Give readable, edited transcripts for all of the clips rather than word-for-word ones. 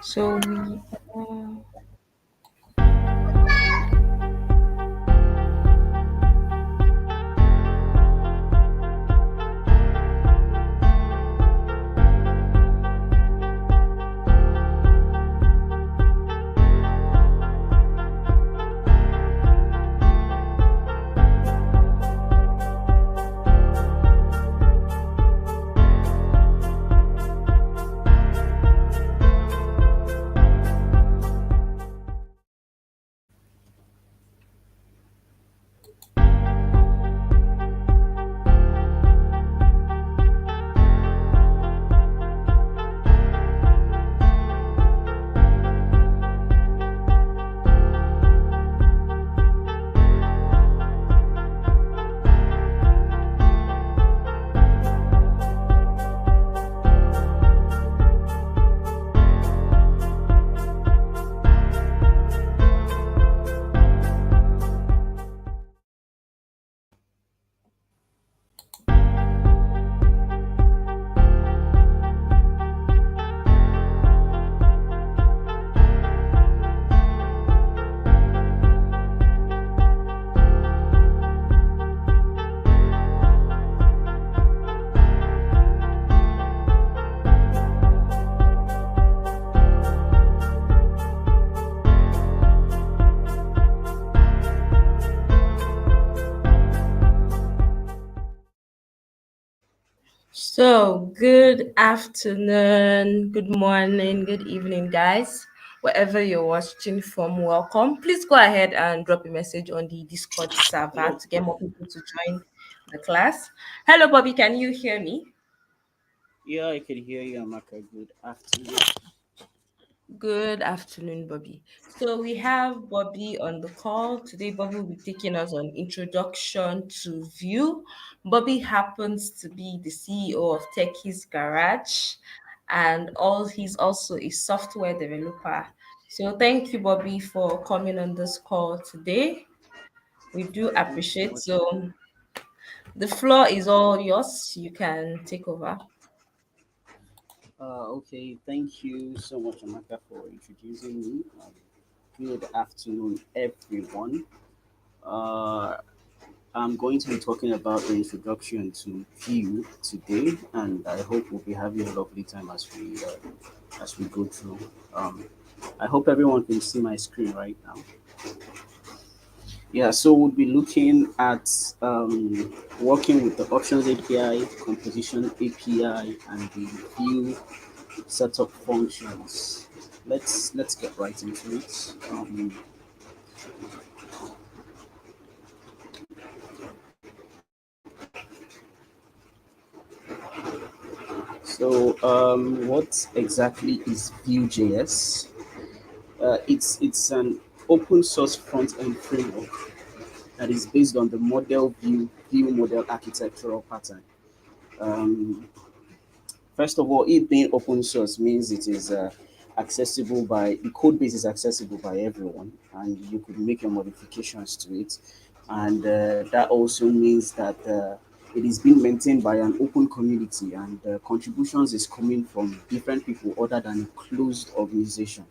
So we good afternoon, good morning, good evening, guys. Wherever you're watching from, welcome. Please go ahead and drop a message on the Discord server Hello. to get more people to join the class. Hello, Bobby. Can you hear me? Yeah, I can hear you, Amaka. Good afternoon. Good afternoon, Bobby. So we have Bobby on the call. Today, Bobby will be taking us on introduction to Vue. Bobby happens to be the CEO of Techie's Garage, and all he's also a software developer. So thank you, Bobby, for coming on this call today. We do Thank you so appreciate. much. So the floor is all yours. You can take over. Okay, thank you so much, Amaka, for introducing me. Good afternoon, everyone. Uh, I'm going to be talking about the introduction to Vue today, and I hope we'll be having a lovely time as we go through. Um, I hope everyone can see my screen right now. Yeah, so we'll be looking at working with the Options API, Composition API, and the View setup functions. Let's get right into it. What exactly is Vue.js? It's an open source front end framework that is based on the model view model architectural pattern. Um, First of all, it being open source means it is accessible by the code base is accessible by everyone, and you could make your modifications to it. And that also means that it is being maintained by an open community, and contributions is coming from different people other than a closed organization.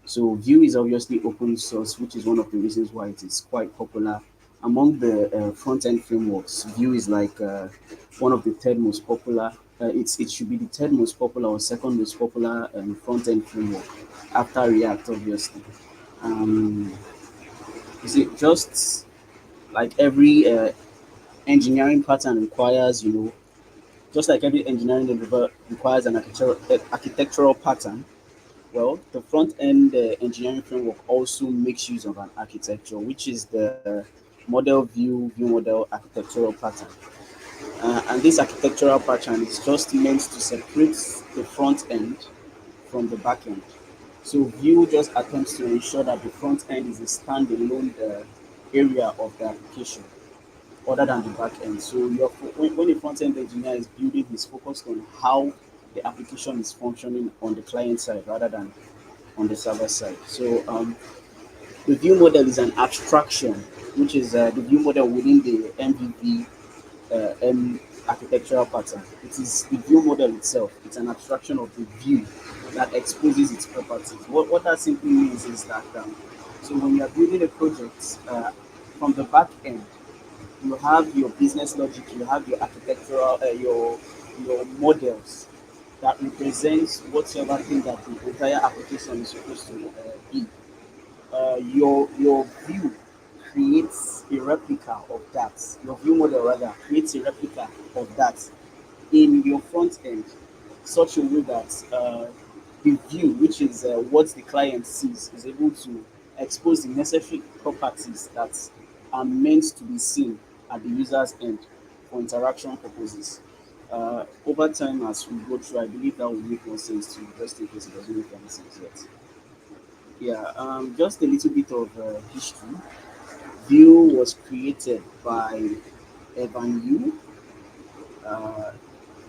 So Vue is obviously open source, which is one of the reasons why it is quite popular among the front-end frameworks. Vue is like one of the third most popular. It should be the third most popular or second most popular front-end framework after React, obviously. Um, is it just like every engineering pattern requires, just like every engineering requires an architectural pattern. Well, the front end engineering framework also makes use of an architecture, which is the view model architectural pattern. And this architectural pattern is just meant to separate the front end from the back end. So Vue just attempts to ensure that the front end is a standalone area of the application other than the back end. So when a front end engineer is building, he's focused on how the application is functioning on the client side rather than on the server side. So the view model is an abstraction, which is the view model within the MVP architectural pattern. It is the view model itself. It's an abstraction of the view that exposes its properties. What that simply means is that so when you are building a project from the back end, you have your business logic, you have your architectural, your models that represents whatever thing that the entire application is supposed to be. Your view creates a replica of that. Your view model rather creates a replica of that in your front end, such a way that the view, which is what the client sees, is able to expose the necessary properties that are meant to be seen at the user's end for interaction purposes. Over time, as we go through, I believe that will make more sense to you, just in case it doesn't make any sense yet. Yeah, just a little bit of history. Vue was created by Evan Yu. Uh,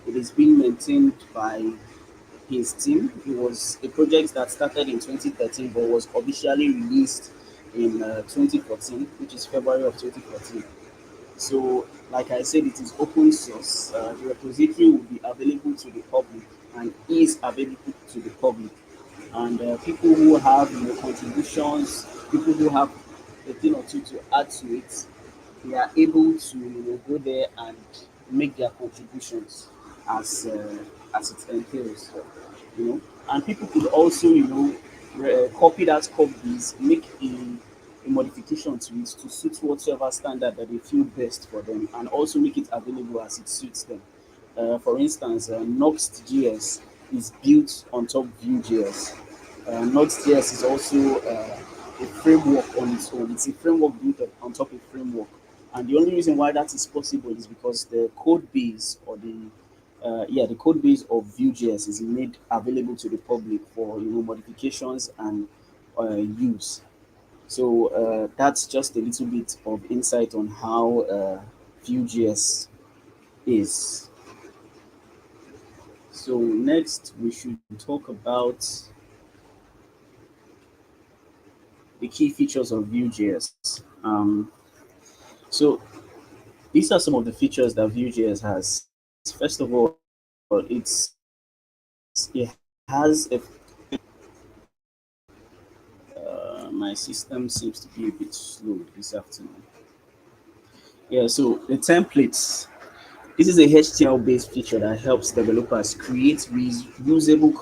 it is being maintained by his team. It was a project that started in 2013 but was officially released in 2014, which is February of 2014. So, like I said, it is open source. The repository will be available to the public and is available to the public. And people who have contributions, people who have a thing or two to add to it, they are able to go there and make their contributions as it entails. And people could also copy that code base, make a modification to it to suit whatever standard that they feel best for them, and also make it available as it suits them. For instance, Next.js is built on top Vue.js. Next.js is also a framework on its own. It's a framework built on top of a framework. And the only reason why that is possible is because the code base or the code base of Vue.js is made available to the public for modifications and use. So that's just a little bit of insight on how Vue.js is. So next we should talk about the key features of Vue.js. So these are some of the features that Vue.js has. First of all, it has a my system seems to be a bit slow this afternoon. Yeah, so the templates. This is a HTML based feature that helps developers create reusable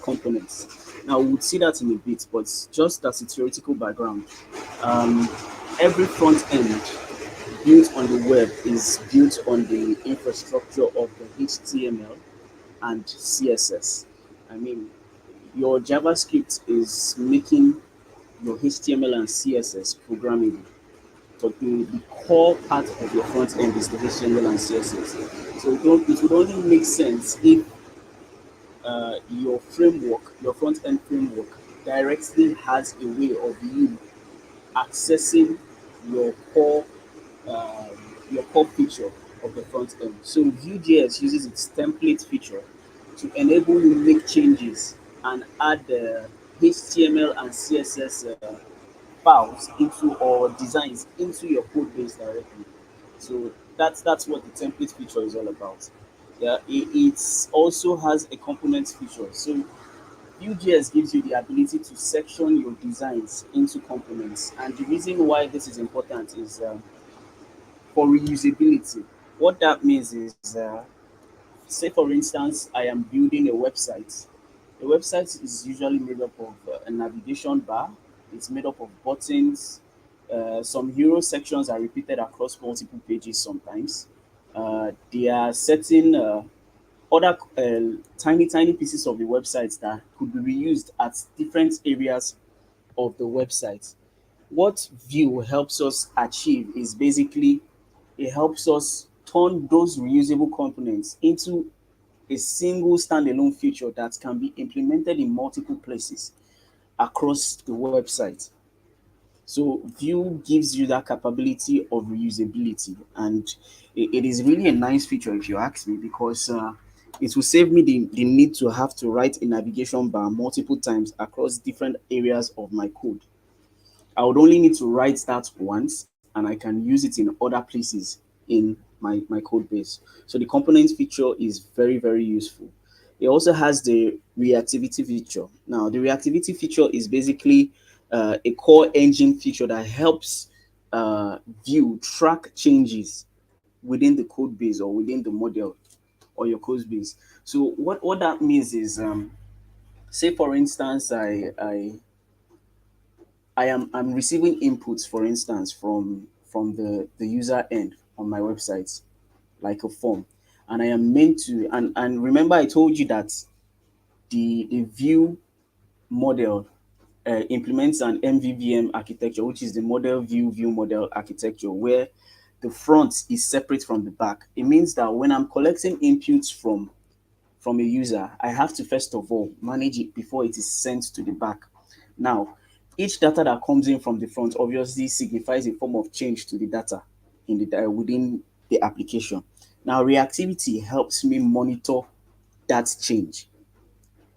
components. Now, we would see that in a bit, but just as a theoretical background, um, every front end built on the web is built on the infrastructure of the HTML and CSS. I mean, your JavaScript is making your HTML and CSS programmable, but the core part of your front end is the HTML and CSS. So it would only make sense if your framework, your front end framework, directly has a way of you accessing your core um, your core feature of the front end. So Vue.js uses its template feature to enable you make changes and add the HTML and CSS files into or designs into your code base directly. So that's what the template feature is all about. Yeah, it also has a components feature. So Vue.js gives you the ability to section your designs into components, and the reason why this is important is for reusability. What that means is, say for instance, I am building a website. A website is usually made up of a navigation bar. It's made up of buttons. Some hero sections are repeated across multiple pages sometimes. There are certain other tiny pieces of the website that could be reused at different areas of the website. What Vue helps us achieve is basically it helps us turn those reusable components into a single standalone feature that can be implemented in multiple places across the website. So Vue gives you that capability of reusability, and it is really a nice feature if you ask me, because it will save me the need to have to write a navigation bar multiple times across different areas of my code. I would only need to write that once, and I can use it in other places in my code base. So the component feature is very, very useful. It also has the reactivity feature. Now, the reactivity feature is basically a core engine feature that helps Vue track changes within the code base or within the model or your code base. So what that means is, say for instance, I'm receiving inputs, for instance, from the user end on my website, like a form, and I am meant to, and remember I told you that the view model implements an MVVM architecture, which is the model view model architecture, where the front is separate from the back. It means that when I'm collecting inputs from a user, I have to first of all manage it before it is sent to the back. Now, each data that comes in from the front obviously signifies a form of change to the data in the within the application. Now, reactivity helps me monitor that change.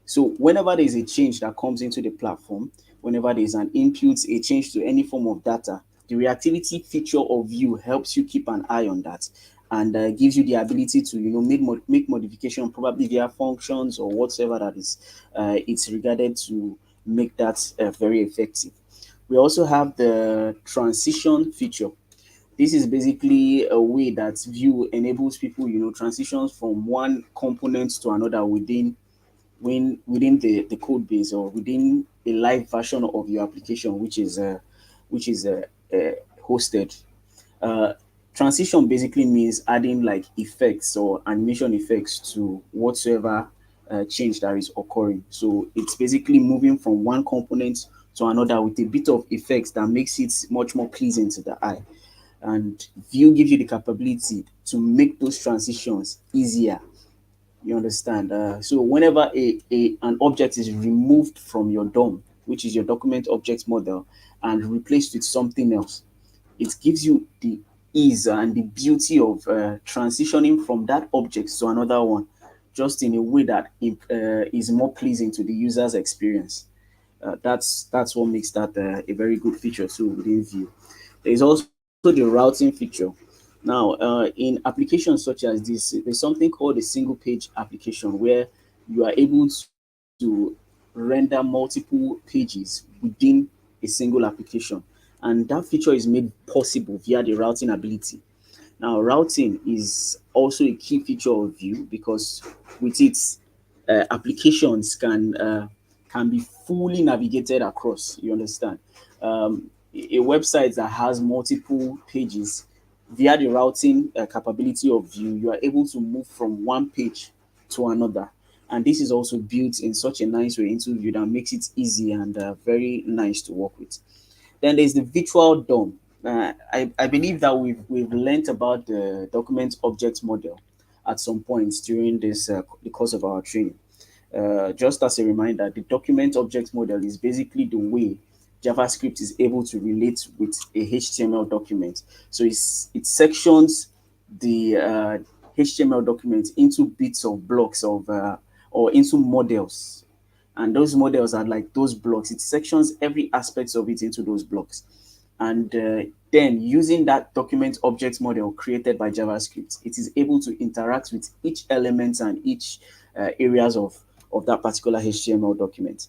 So whenever there's a change that comes into the platform, whenever there's an input, a change to any form of data, the reactivity feature of Vue helps you keep an eye on that, and gives you the ability to make modification probably via functions or whatever that is it's regarded to make that very effective. We also have the transition feature. This is basically a way that Vue enables people, transitions from one component to another within the code base or within a live version of your application, which is hosted. uh, Transition basically means adding like effects or animation effects to whatsoever change that is occurring. So it's basically moving from one component to another with a bit of effects that makes it much more pleasing to the eye. And Vue gives you the capability to make those transitions easier. You understand? So whenever an object is removed from your DOM, which is your document object model, and replaced with something else, it gives you the ease and the beauty of transitioning from that object to another one, just in a way that is more pleasing to the user's experience. That's what makes that a very good feature too within Vue. There is also the routing feature. Now, in applications such as this, there's something called a single page application where you are able to render multiple pages within a single application. And that feature is made possible via the routing ability. Now, routing is also a key feature of Vue because with it, applications can be fully navigated across. You understand? A website that has multiple pages, via the routing capability of Vue, you are able to move from one page to another. And this is also built in such a nice way into Vue that makes it easy and very nice to work with. Then there's the virtual DOM. I believe that we've learnt about the document object model at some points during the course of our training. Just as a reminder, the document object model is basically the way JavaScript is able to relate with a HTML document. So it sections the HTML document into bits of blocks of or into models, and those models are like those blocks. It sections every aspect of it into those blocks, and then using that document object model created by JavaScript, it is able to interact with each element and each areas of that particular HTML document.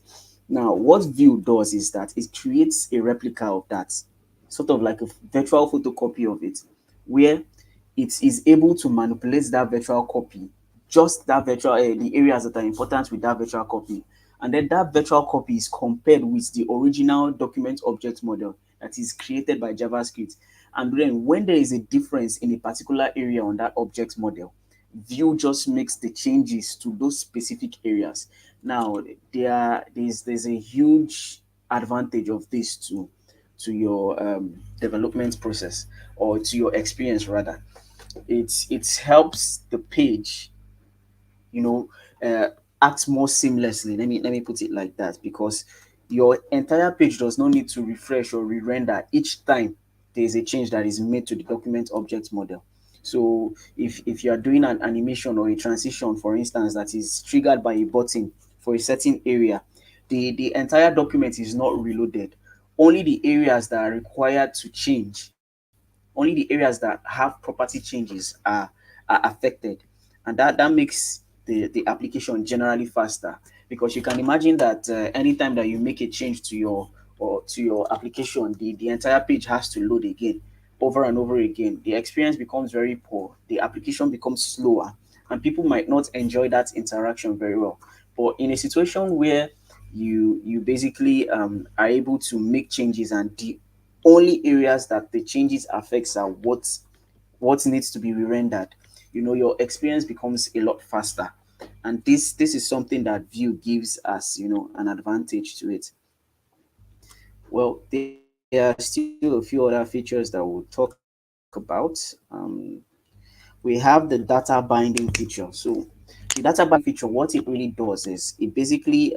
Now, what Vue does is that it creates a replica of that, sort of like a virtual photocopy of it, where it is able to manipulate that virtual copy, just that virtual the areas that are important with that virtual copy, and then that virtual copy is compared with the original document object model that is created by JavaScript. And then when there is a difference in a particular area on that object model, Vue just makes the changes to those specific areas. Now, there's a huge advantage of this to your development process, or to your experience rather. It helps the page, you know, uh, act more seamlessly. Let me put it like that, because your entire page does not need to refresh or re-render each time there is a change that is made to the document object model. So if you are doing an animation or a transition, for instance, that is triggered by a button for a certain area, the entire document is not reloaded. Only the areas that are required to change Only the areas that have property changes are affected, and that makes the application generally faster, because you can imagine that anytime that you make a change to your or to your application, the entire page has to load again over and over again. The experience becomes very poor, the application becomes slower, and people might not enjoy that interaction very well. But in a situation where you basically are able to make changes, and the only areas that the changes affects are what needs to be re-rendered, your experience becomes a lot faster. And this is something that Vue gives us, an advantage to it. Well, there are still a few other features that we'll talk about. We have the data binding feature. So the data binding feature, what it really does is it basically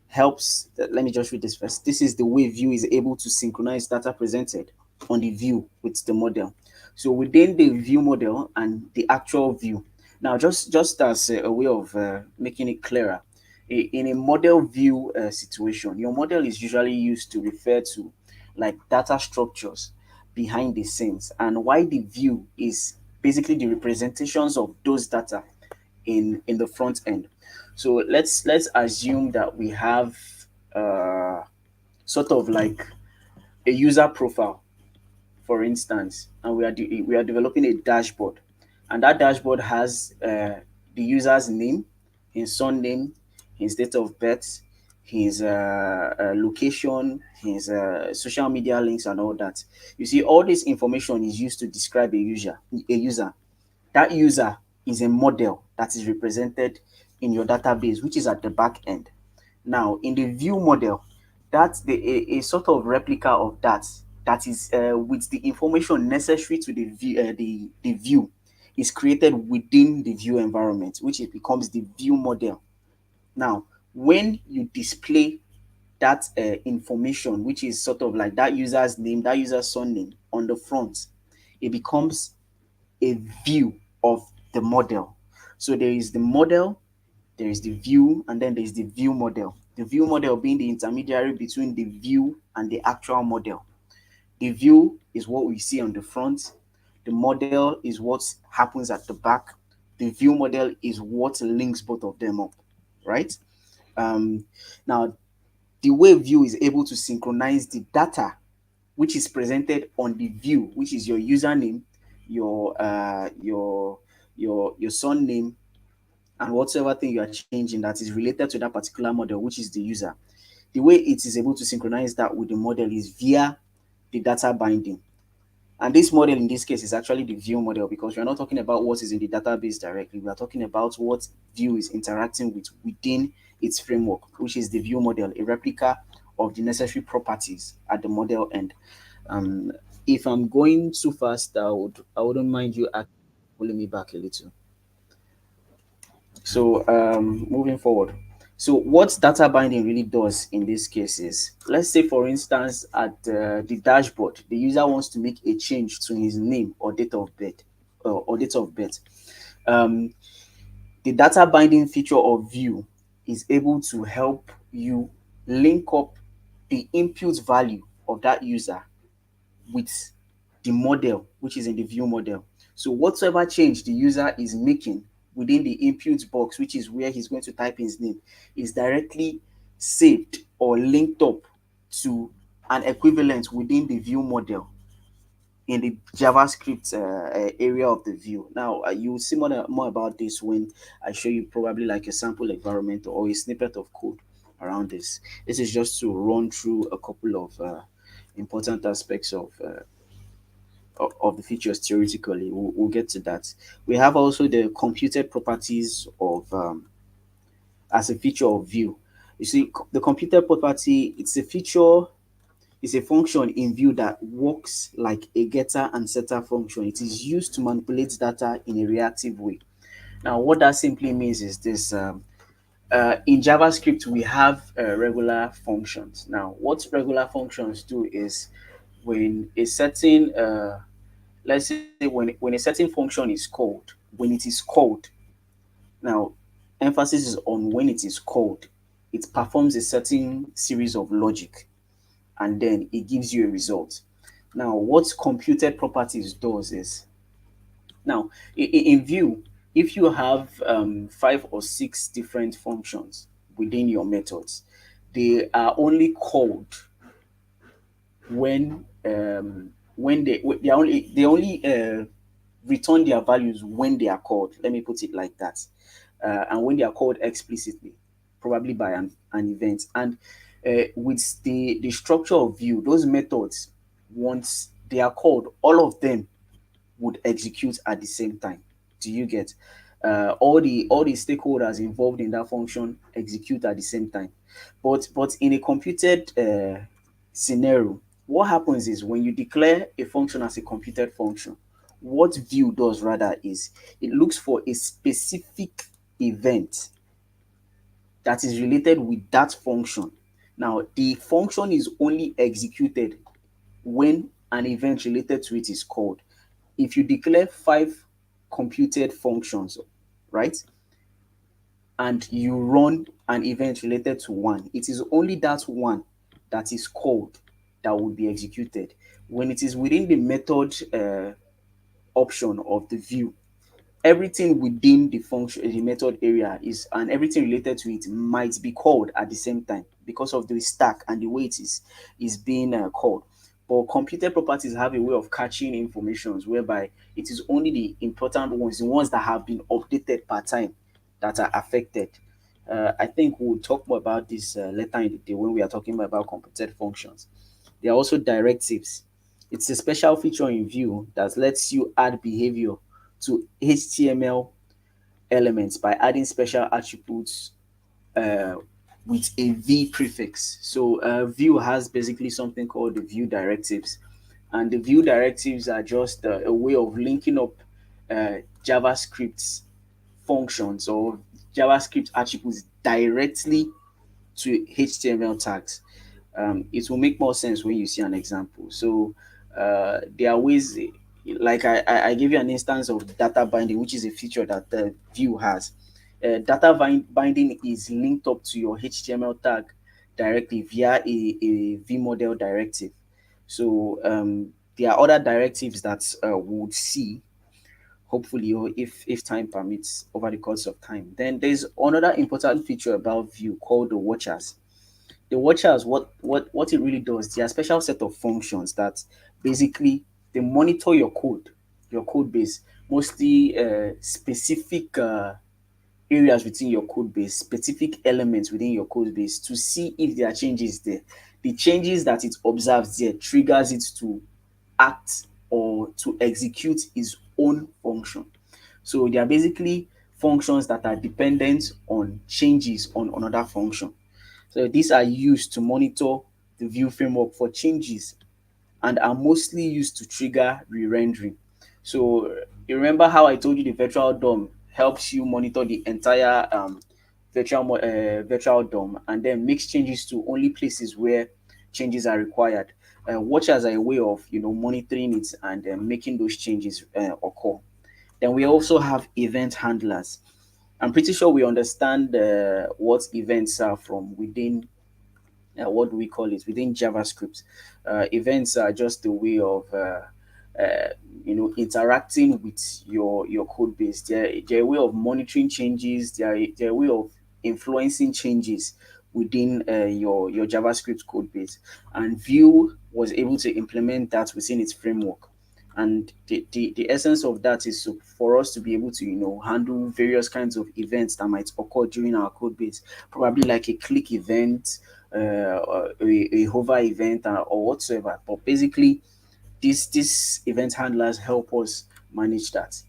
helps. Let me just read this first. This is the way Vue is able to synchronize data presented on the view with the model. So within the view model and the actual view. Now, just as a way of making it clearer, in a model view situation, your model is usually used to refer to like data structures behind the scenes, and why the view is basically the representations of those data in the front end. So let's assume that we have uh, sort of like a user profile, for instance, and we are developing a dashboard, and that dashboard has the user's name, his surname, his date of birth, his location, his social media links, and all that. You see, all this information is used to describe a user. That user is a model that is represented in your database, which is at the back end. Now, in the view model, that's a sort of replica of that is with the information necessary to the view is created within the view environment, which it becomes the view model. Now, when you display that information, which is sort of like that user's name, that user's surname on the front, it becomes a view of the model. So there is the model, there is the view, and then there is the view model. The view model being the intermediary between the view and the actual model. The view is what we see on the front, the model is what happens at the back, the view model is what links both of them up, right? Um, Now, the way Vue is able to synchronize the data which is presented on the view, which is your username, your your surname, and whatsoever thing you are changing that is related to that particular model, which is the user. The way it is able to synchronize that with the model is via the data binding. And this model in this case is actually the view model, because we're not talking about what is in the database directly. We are talking about what Vue is interacting with within its framework, which is the view model, a replica of the necessary properties at the model end. Um, if I'm going too fast, I wouldn't mind you actually pulling me back a little. So moving forward. So what data binding really does in this case is, let's say for instance at the dashboard, the user wants to make a change to his name or date of birth, or date of birth. Um, the data binding feature of Vue is able to help you link up the input value of that user with the model, which is in the view model. So whatsoever change the user is making within the input box, which is where he's going to type his name, is directly saved or linked up to an equivalent within the view model in the JavaScript area of the view. Now, you will see more about this when I show you probably like a sample environment or a snippet of code around this. This is just to run through a couple of important aspects of the features theoretically. We'll get to that. We have also the computed properties of as a feature of Vue. You see, the computed property, it's a feature, it's a function in Vue that works like a getter and setter function. It is used to manipulate data in a reactive way. Now, what that simply means is this. In JavaScript, we have regular functions. Now, what regular functions do is when a certain let's say when a certain function is called, when it is called, now emphasis is on when it is called, it performs a certain series of logic and then it gives you a result. Now, what computed properties does is, now in Vue, if you have 5 or 6 different functions within your methods, they are only called when they only return their values when they are called. Let me put it like that, and when they are called explicitly, probably by an event. And with the structure of Vue, those methods, once they are called, all of them would execute at the same time. Do you get? All the stakeholders involved in that function execute at the same time. But in a computed scenario, what happens is when you declare a function as a computed function, what Vue does rather is it looks for a specific event that is related with that function. Now, the function is only executed when an event related to it is called. If you declare 5 computed functions, right, and you run an event related to one, it is only that one that is called that will be executed. When it is within the method option of the Vue, everything within the function, the method area is, and everything related to it might be called at the same time because of the stack and the way it is being called. But computer properties have a way of catching informations whereby it is only the important ones, the ones that have been updated per time, that are affected. I think we'll talk more about this later in the day when we are talking about computed functions. There are also directives. It's a special feature in Vue that lets you add behavior to HTML elements by adding special attributes uh, with a V prefix. So Vue has basically something called the Vue directives, and the Vue directives are just a way of linking up uh, JavaScript functions or JavaScript attributes directly to HTML tags. It will make more sense when you see an example. So there are ways, like I gave you an instance of data binding, which is a feature that the Vue has. Data binding is linked up to your HTML tag directly via a vModel directive. So there are other directives that we would see, hopefully, or if time permits over the course of time. Then there's another important feature about Vue called the watchers. The watchers, what it really does, they are a special set of functions that basically they monitor your code base, mostly specific areas within your code base, specific elements within your code base, to see if there are changes there. The changes that it observes there triggers it to act or to execute its own function. So they are basically functions that are dependent on changes on another function. So these are used to monitor the Vue framework for changes and are mostly used to trigger re-rendering. So you remember how I told you the virtual DOM helps you monitor the entire virtual DOM and then makes changes to only places where changes are required. Watchers are a way of monitoring it and making those changes occur. Then we also have event handlers. I'm pretty sure we understand what events are from within what do we call it, within JavaScript. Events are just a way of uh, interacting with your code base. They're a way of monitoring changes. They're a way of influencing changes within your JavaScript code base. And Vue was able to implement that within its framework. And the essence of that is for us to be able to handle various kinds of events that might occur during our code base, probably like a click event, a hover event, or whatsoever. But basically, these event handlers help us manage that.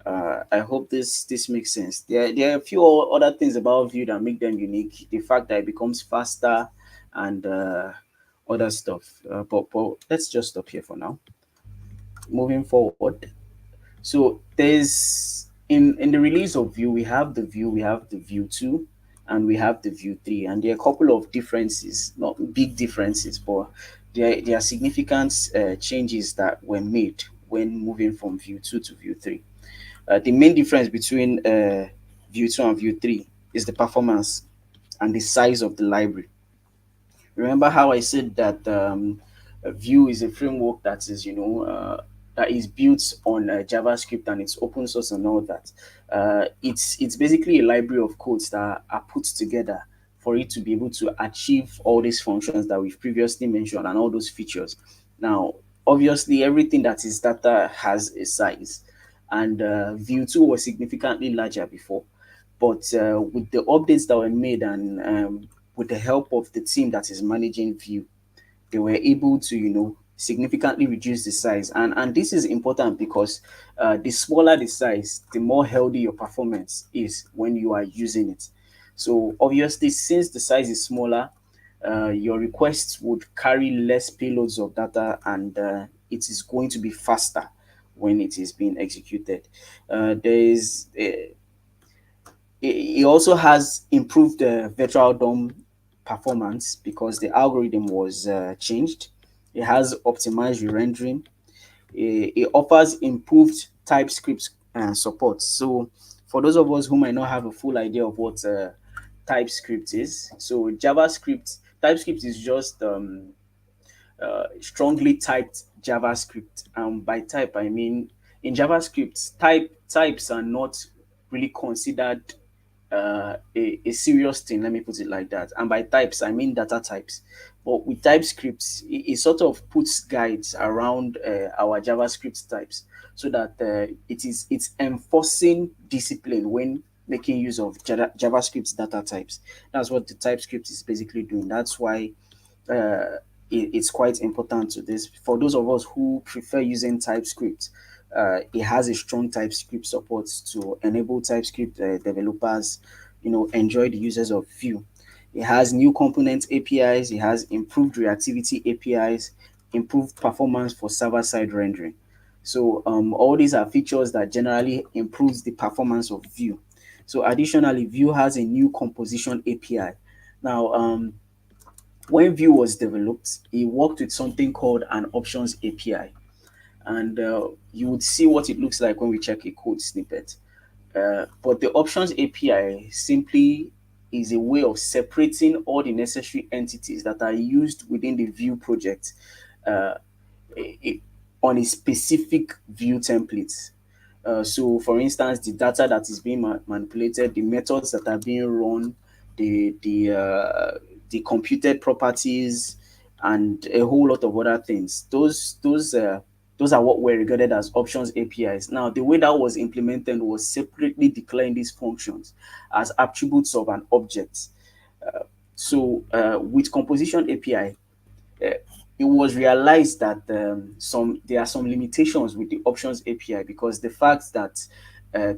I hope this makes sense. There are a few other things about Vue that make them unique. The fact that it becomes faster and other stuff. But let's just stop here for now. Moving forward, so there's in the release of Vue, we have the Vue, we have the Vue 2, and we have the Vue 3, and there are a couple of differences, not big differences, but there are significant changes that were made when moving from Vue 2 to Vue 3. The main difference between Vue 2 and Vue 3 is the performance and the size of the library. Remember how I said that Vue is a framework that is, that is built on JavaScript, and it's open source and all that. It's basically a library of codes that are put together for it to be able to achieve all these functions that we've previously mentioned and all those features. Now, obviously, everything that is data has a size, and Vue 2 was significantly larger before. But with the updates that were made, and with the help of the team that is managing Vue, they were able to, significantly reduce the size. And this is important because the smaller the size, the more healthy your performance is when you are using it. So obviously, since the size is smaller, your requests would carry less payloads of data, and it is going to be faster when it is being executed. There is it also has improved virtual DOM performance because the algorithm was changed. It has optimized re-rendering. It offers improved TypeScript support. So, for those of us who might not have a full idea of what TypeScript is, so TypeScript is just strongly typed JavaScript. By type, I mean in JavaScript, types are not really considered a serious thing. Let me put it like that. And by types, I mean data types. But with TypeScript, it sort of puts guides around our JavaScript types, so that it's enforcing discipline when making use of JavaScript data types. That's what the TypeScript is basically doing. That's why it's quite important to this. For those of us who prefer using TypeScript, it has a strong TypeScript support to enable TypeScript developers, enjoy the users of Vue. It has new component APIs. It has improved reactivity APIs, improved performance for server-side rendering. So all these are features that generally improves the performance of Vue. So additionally, Vue has a new composition API. Now, when Vue was developed, it worked with something called an options API, and you would see what it looks like when we check a code snippet. But the options API simply is a way of separating all the necessary entities that are used within the Vue project uh, a- on a specific Vue template. So, for instance, the data that is being manipulated, the methods that are being run, the computed properties, and a whole lot of other things. Those are what were regarded as options APIs. Now, the way that was implemented was separately declaring these functions as attributes of an object. So, with composition API, uh, it was realized that there are some limitations with the options API, because the fact that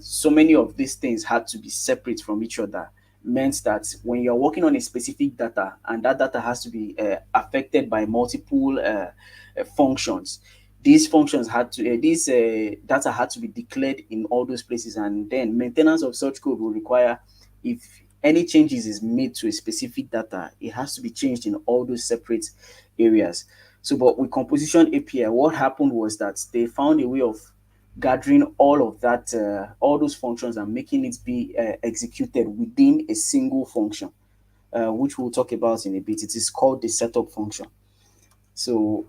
so many of these things had to be separate from each other meant that when you're working on a specific data, and that data has to be affected by multiple functions, these functions had to these data had to be declared in all those places, and then maintenance of such code will require, if any changes is made to a specific data, it has to be changed in all those separate areas. So, but with composition API, what happened was that they found a way of gathering all of that, all those functions, and making it be executed within a single function, which we'll talk about in a bit. It is called the setup function. So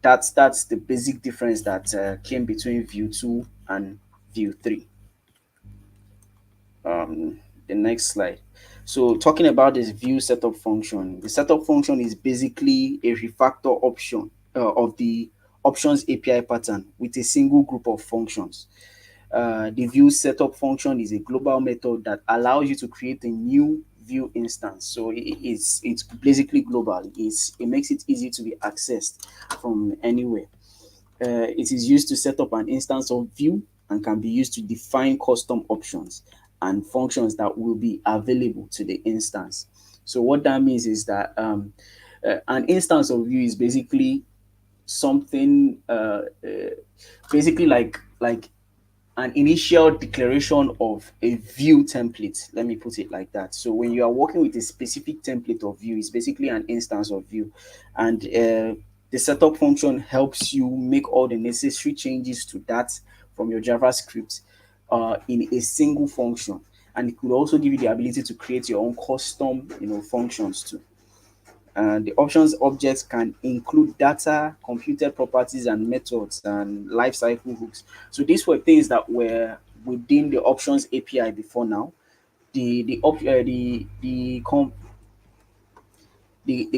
that's the basic difference that came between Vue 2 and Vue 3. The next slide. So talking about this Vue setup function, the setup function is basically a refactor option of the options API pattern with a single group of functions. The Vue setup function is a global method that allows you to create a new Vue instance. So it's basically global. It makes it easy to be accessed from anywhere. It is used to set up an instance of Vue and can be used to define custom options and functions that will be available to the instance. So what that means is that an instance of Vue is basically something basically like an initial declaration of a Vue template. Let me put it like that. So when you are working with a specific template of Vue, it's basically an instance of Vue, and the setup function helps you make all the necessary changes to that from your JavaScript in a single function, and it could also give you the ability to create your own custom, functions too. And the options objects can include data, computed properties, and methods and lifecycle hooks. So these were things that were within the options API before now. The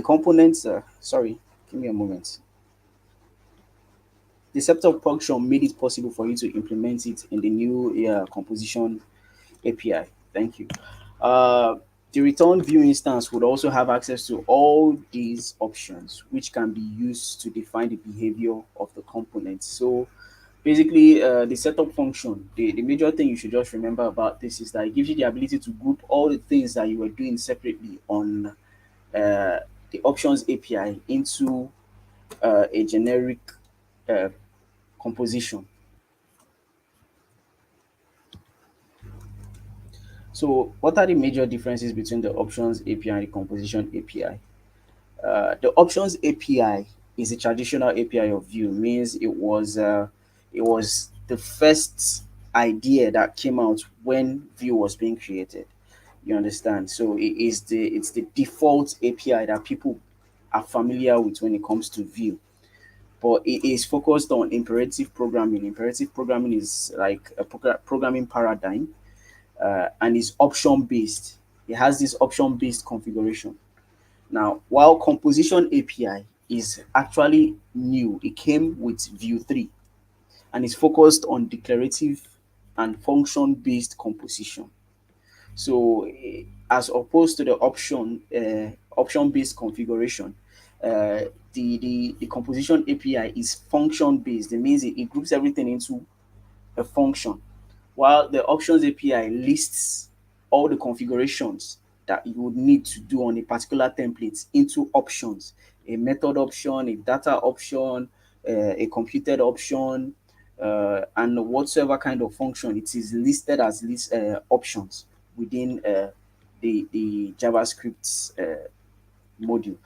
components. Sorry, give me a moment. The setup function made it possible for you to implement it in the new composition API. Thank you. Uh, the return view instance would also have access to all these options, which can be used to define the behavior of the component. So basically, the setup function, the major thing you should just remember about this is that it gives you the ability to group all the things that you were doing separately on the options API into a generic uh, composition. So, what are the major differences between the options API and the composition API? The options API is a traditional API of Vue, means it was the first idea that came out when Vue was being created. You understand? So it's the default API that people are familiar with when it comes to Vue. But it is focused on imperative programming. Imperative programming is like a programming paradigm, and is option based. It has this option based configuration. Now, while composition API is actually new, it came with Vue 3 and is focused on declarative and function based composition. So, as opposed to the option based configuration, the composition API is function based. It means it groups everything into a function, while the options API lists all the configurations that you would need to do on a particular template into options, a method option, a data option, a computed option, and whatsoever kind of function it is listed as options within the JavaScript module.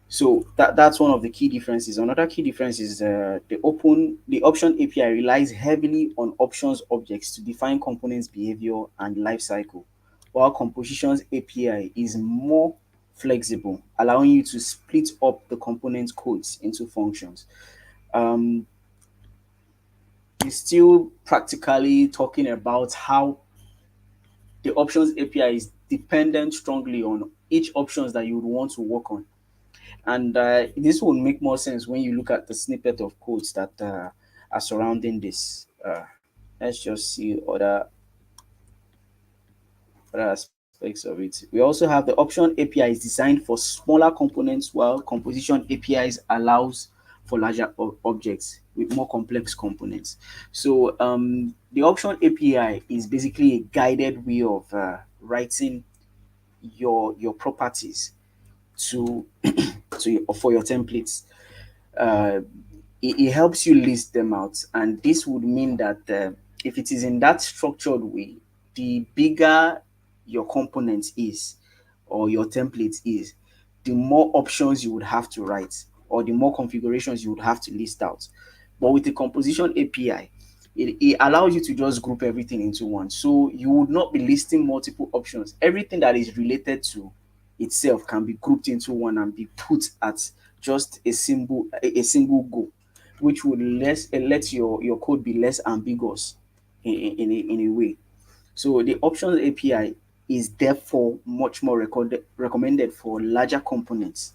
So that's one of the key differences. Another key difference is the option API relies heavily on options objects to define components behavior and lifecycle, while compositions API is more flexible, allowing you to split up the component codes into functions. Um, it's still practically talking about how the options API is dependent strongly on each options that you would want to work on. And this will make more sense when you look at the snippet of codes that are surrounding this. Let's just see other aspects of it. We also have the option API is designed for smaller components, while composition APIs allows for larger objects with more complex components. So the option API is basically a guided way of writing your properties to for your templates. uh, it helps you list them out. And this would mean that if it is in that structured way, the bigger your component is or your template is, the more options you would have to write or the more configurations you would have to list out. But with the composition API, it allows you to just group everything into one. So you would not be listing multiple options. Everything that is related to itself can be grouped into one and be put at just a single goal, which would let your code be less ambiguous in a way. So the options API is therefore much more recommended for larger components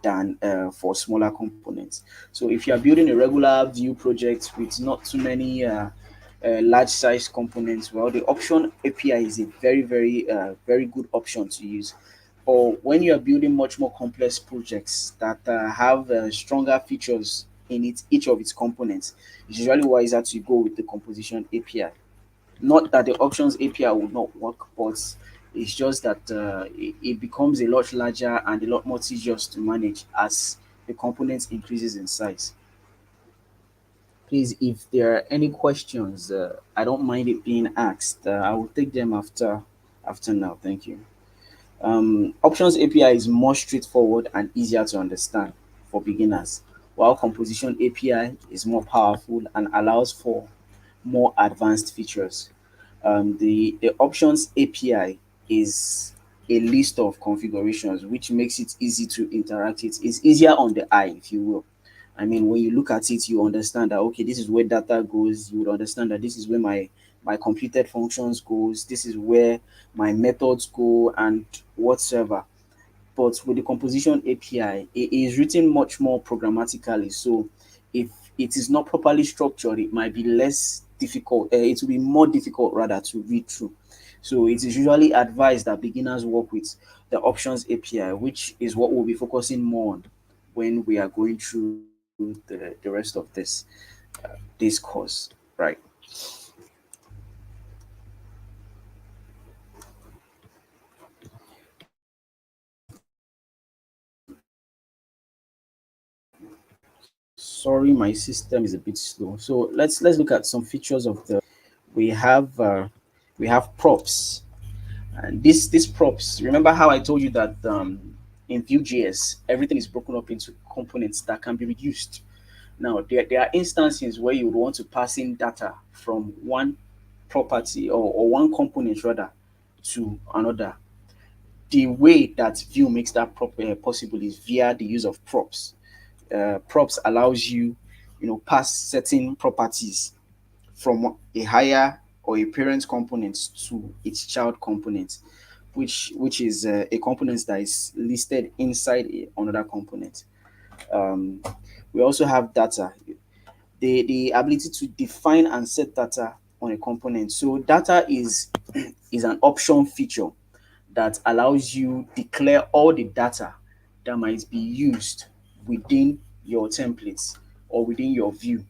than for smaller components. So if you are building a regular Vue project with not too many large size components, well, the option API is a very good option to use. Or when you are building much more complex projects that have stronger features in each of its components, it's usually wiser to go with the composition API. Not that the options API will not work, but it's just that it becomes a lot larger and a lot more tedious to manage as the components increases in size. Please, if there are any questions, I don't mind it being asked. I will take them after now. Thank you. Options API is more straightforward and easier to understand for beginners, while composition API is more powerful and allows for more advanced features. The options API is a list of configurations, which makes it easy to interact it. It's easier on the eye, if you will. I mean, when you look at it, you understand that okay, this is where data goes. You would understand that this is where my computed functions goes. This is where my methods go and whatsoever. But with the composition API, it is written much more programmatically. So if it is not properly structured, it might be less difficult. It will be more difficult rather to read through. So it is usually advised that beginners work with the options API, which is what we'll be focusing more on when we are going through the rest of this course. Right. Sorry, my system is a bit slow. So let's look at some features of the. We have uh, we have props, and this props. Remember how I told you that in Vue.js everything is broken up into components that can be reused. Now there are instances where you would want to pass in data from one property or one component rather to another. The way that Vue makes that possible is via the use of props. Props allows you, pass certain properties from a higher or a parent component to its child component, which is a component that is listed inside another component. Um, we also have data, the ability to define and set data on a component. So data is is an option feature that allows you declare all the data that might be used within your templates or within your view.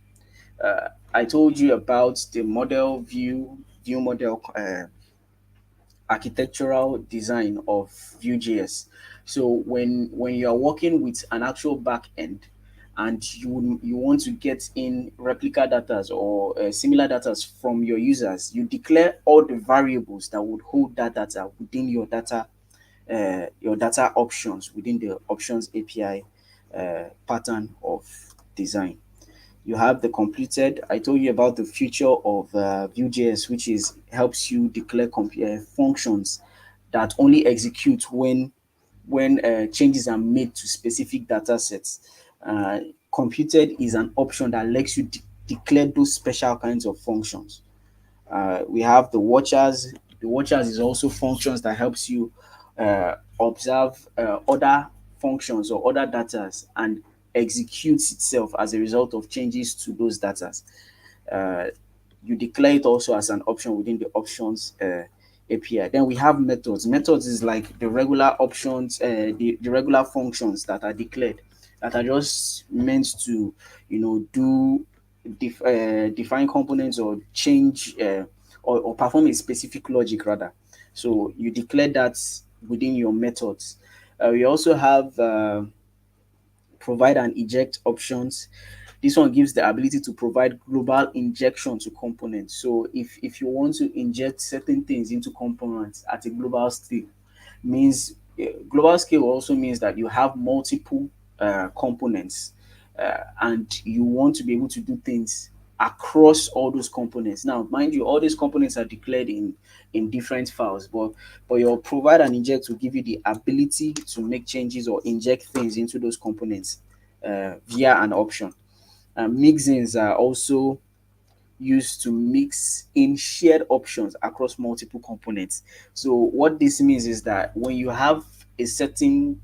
I told you about the model view model architectural design of Vue.js. So when you are working with an actual backend and you want to get in replica data or similar data from your users, you declare all the variables that would hold that data within your data options within the options API pattern of design. You have the completed. I told you about the feature of Vue.js, which is helps you declare functions that only execute when changes are made to specific data sets. Uh, Computed is an option that lets you declare those special kinds of functions. We have the watchers. The watchers is also functions that helps you observe other functions or other datas and executes itself as a result of changes to those datas. Uh, you declare it also as an option within the options API. Then we have methods. Methods is like the regular options, the regular functions that are declared that are just meant to, do define components or change or perform a specific logic rather. So you declare that within your methods. We also have provide and eject options. This one gives the ability to provide global injection to components. So if you want to inject certain things into components at a global scale, means global scale also means that you have multiple components and you want to be able to do things across all those components. Now, mind you, all these components are declared in different files, but your provide and inject will give you the ability to make changes or inject things into those components via an option. Mixins are also used to mix in shared options across multiple components. So what this means is that when you have a certain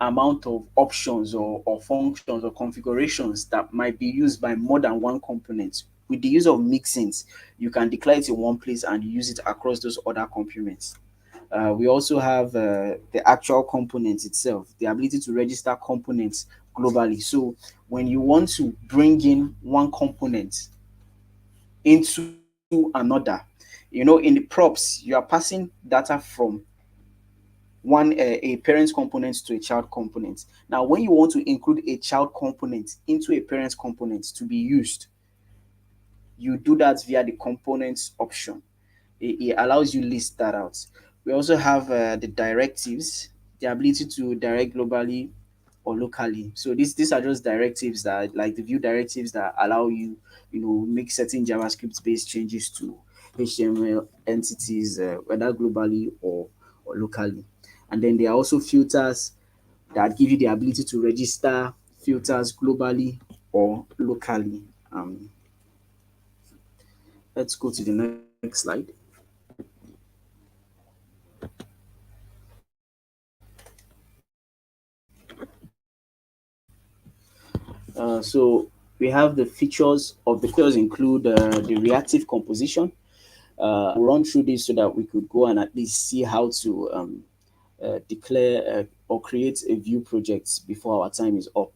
amount of options or functions or configurations that might be used by more than one component, with the use of mixins, you can declare it in one place and use it across those other components. We also have the actual component itself, the ability to register components globally. So when you want to bring in one component into another, in the props, you are passing data from a parent component to a child component. Now, when you want to include a child component into a parent component to be used, you do that via the components option. It allows you list that out. We also have the directives, the ability to direct globally or locally. So these are just directives that like the view directives that allow you, make certain JavaScript based changes to HTML entities, whether globally or locally. And then there are also filters that give you the ability to register filters globally or locally. Um, let's go to the next slide. So we have the features of the include the reactive composition. We'll run through this so that we could go and at least see how to declare or create a Vue project before our time is up.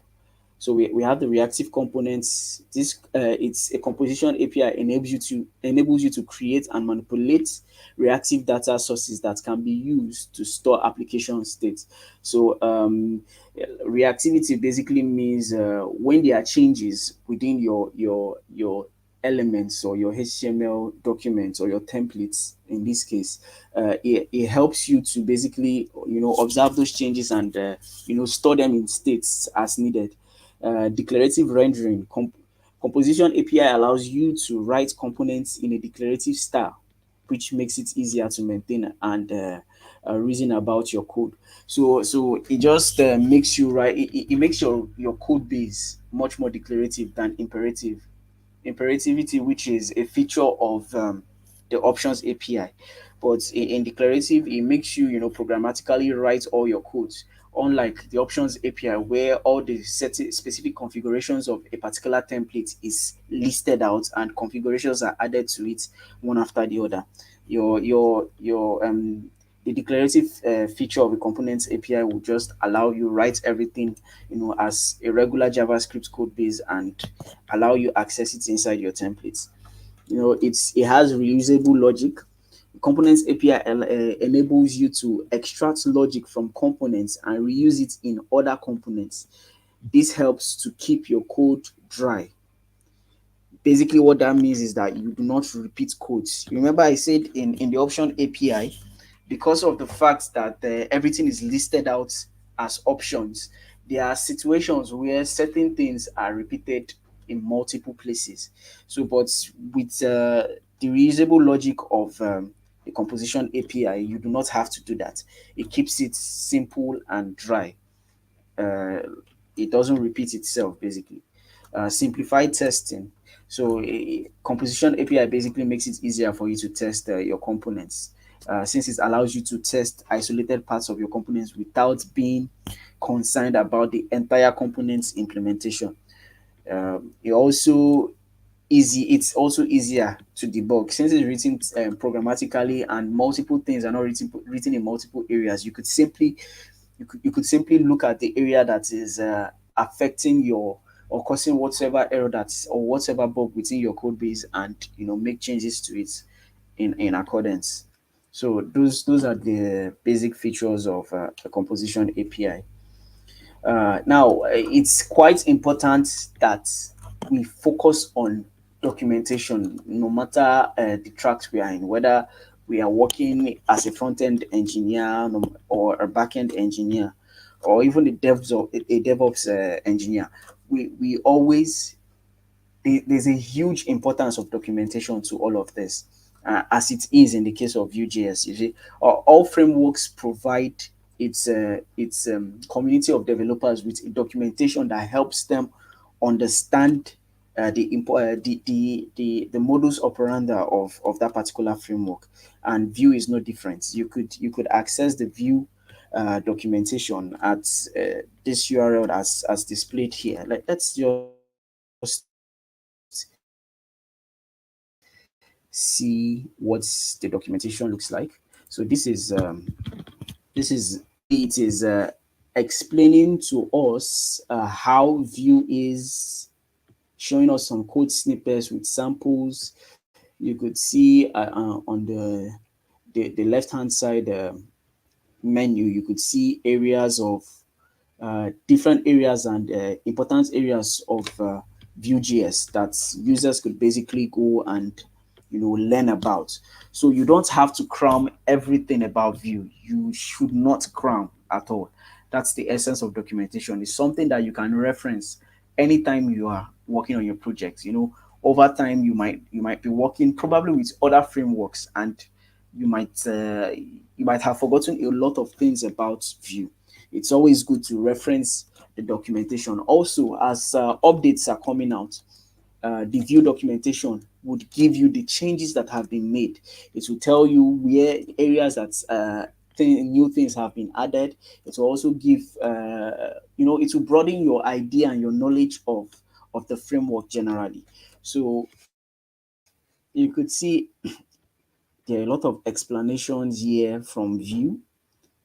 So we have the reactive components. This it's a composition API enables you to create and manipulate reactive data sources that can be used to store application state. So reactivity basically means when there are changes within your elements or your HTML documents or your templates in this case, it helps you to basically observe those changes and store them in states as needed. Declarative rendering. Composition API allows you to write components in a declarative style, which makes it easier to maintain and reason about your code. So it just makes you write. It makes your code base much more declarative than imperative. Imperativity, which is a feature of the options API. But in declarative, it makes you, programmatically write all your codes. Unlike the options API, where all the specific configurations of a particular template is listed out and configurations are added to it one after the other. Your The declarative feature of a components API will just allow you write everything, as a regular JavaScript code base and allow you access it inside your templates. It has reusable logic. Components API enables you to extract logic from components and reuse it in other components. This helps to keep your code dry. Basically, what that means is that you do not repeat codes. Remember, I said in the option API, because of the fact that everything is listed out as options, there are situations where certain things are repeated in multiple places. So, but with the reusable logic of the composition API, you do not have to do that. It keeps it simple and dry. uh, it doesn't repeat itself basically. Simplified testing. So composition API basically makes it easier for you to test your components, since it allows you to test isolated parts of your components without being concerned about the entire component's implementation. It also it's also easier to debug since it's written programmatically and multiple things are not written in multiple areas. You could simply look at the area that is affecting your or causing whatever error that's or whatever bug within your code base and make changes to it in accordance. So those are the basic features of the composition API. Now, it's quite important that we focus on documentation, no matter the tracks we are in, whether we are working as a front end engineer or a back end engineer, or even a DevOps engineer. We always there's a huge importance of documentation to all of this, as it is in the case of Vue.js. You see, all frameworks provide its community of developers with a documentation that helps them understand the modus operandi of that particular framework. And Vue is no different. You could access the Vue documentation at this URL as displayed here. Let's just see what the documentation looks like. So this is basically it is explaining to us how Vue is showing us some code snippets with samples. You could see on the left hand side menu, you could see areas of different areas and important areas of Vue.js that users could basically go and learn about. So you don't have to cram everything about Vue. You should not cram at all. That's the essence of documentation. It's something that you can reference anytime you are working on your project. Over time you might be working probably with other frameworks, and you might uh, you might have forgotten a lot of things about Vue. It's always good to reference the documentation. Also, as updates are coming out, the Vue documentation would give you the changes that have been made. It will tell you where areas that new things have been added. It will also give, it will broaden your idea and your knowledge of the framework generally. So you could see there are a lot of explanations here from Vue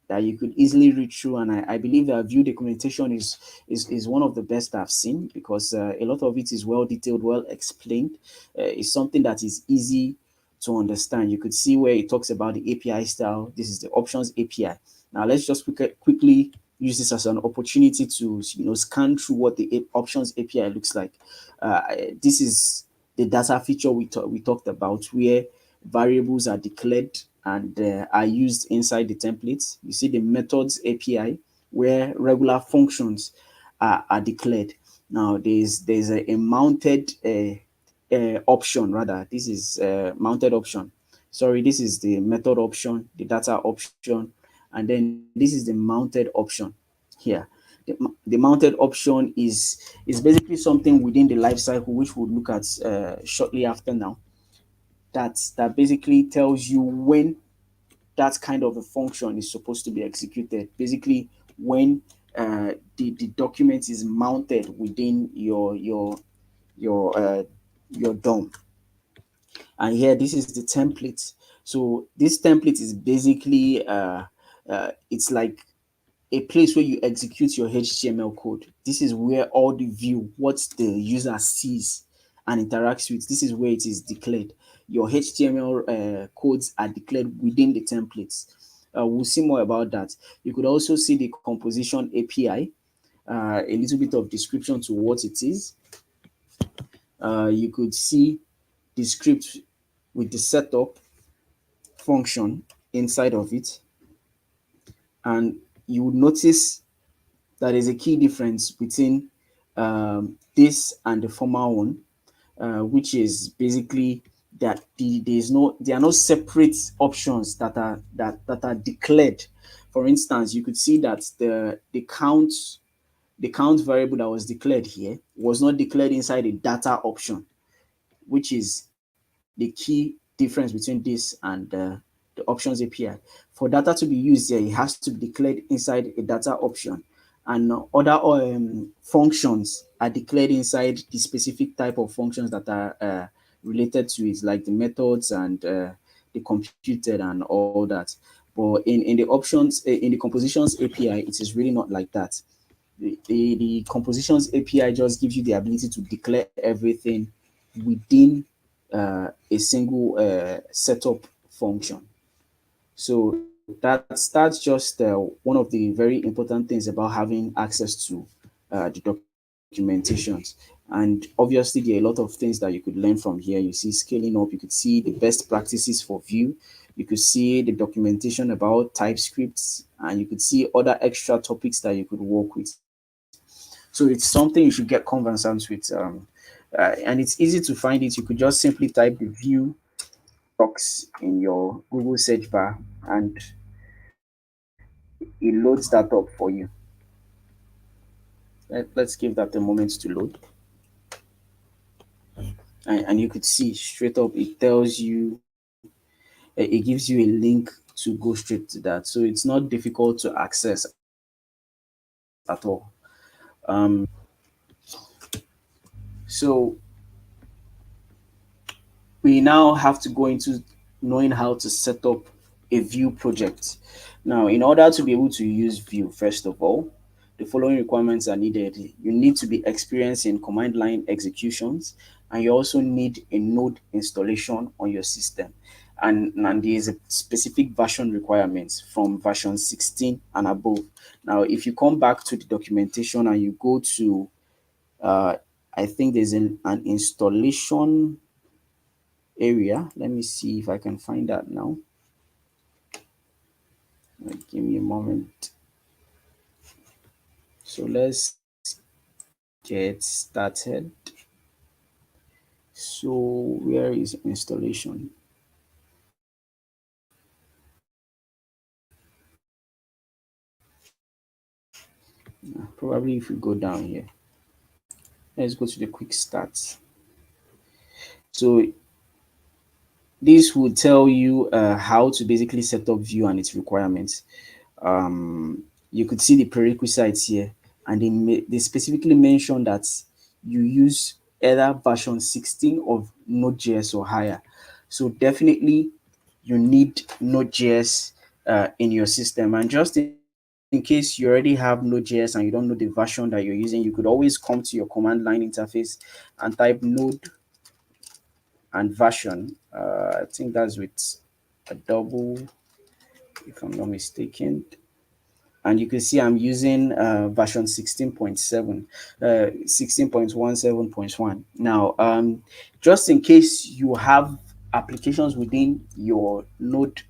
that you could easily read through. And I believe that Vue documentation is one of the best I've seen, because a lot of it is well detailed, well explained. It's something that is easy to understand. You could see where it talks about the API style. This is the options API. Now let's just quickly use this as an opportunity to scan through what the options API looks like. This is the data feature we talked about, where variables are declared and are used inside the templates. You see the methods API, where regular functions are declared. Now there's a mounted option, rather. This is mounted option. Sorry, this is the method option, the data option, and then this is the mounted option here. The mounted option is basically something within the life cycle, which we'll look at shortly after now, that basically tells you when that kind of a function is supposed to be executed. Basically, when the document is mounted within your your DOM. And here, this is the template. So this template is basically it's like a place where you execute your HTML code. This is where all the view, what the user sees and interacts with, this is where it is declared. Your HTML codes are declared within the templates. We'll see more about that. You could also see the composition API, a little bit of description to what it is. You could see the script with the setup function inside of it, and you would notice that is a key difference between this and the former one, which is basically that there are no separate options that are declared. For instance, you could see that the count variable that was declared here was not declared inside the data option, which is the key difference between this and the options API. For data to be used here, it has to be declared inside a data option, and other functions are declared inside the specific type of functions that are related to it, like the methods and the computed and all that. But in the options, in the compositions API, it is really not like that. The compositions API just gives you the ability to declare everything within a single setup function. So that's just one of the very important things about having access to the documentations. And obviously, there are a lot of things that you could learn from here. You see scaling up, you could see the best practices for Vue, you could see the documentation about TypeScript, and you could see other extra topics that you could work with. So it's something you should get conversant with. And it's easy to find it. You could just simply type the Vue docs in your Google search bar, and it loads that up for you. Let's give that a moment to load. And you could see straight up, it tells you, it gives you a link to go straight to that. So it's not difficult to access at all. So we now have to go into knowing how to set up a Vue project. Now, in order to be able to use Vue, first of all, the following requirements are needed. You need to be experienced in command line executions, and you also need a node installation on your system. And there is a specific version requirements from version 16 and above. Now, if you come back to the documentation and you go to, uh, I think there's an installation area. Let me see if I can find that now. Give me a moment. So let's get started. So where is installation? Probably if we go down here, let's go to the quick stats. So this will tell you how to basically set up Vue and its requirements. You could see the prerequisites here, and they specifically mention that you use either version 16 of Node.js or higher. So definitely you need Node.js in your system. And just in case you already have Node.js and you don't know the version that you're using, you could always come to your command line interface and type node and version. I think that's with a double, if I'm not mistaken. And you can see I'm using version 16.7, 16.17.1. Now, just in case you have applications within your node,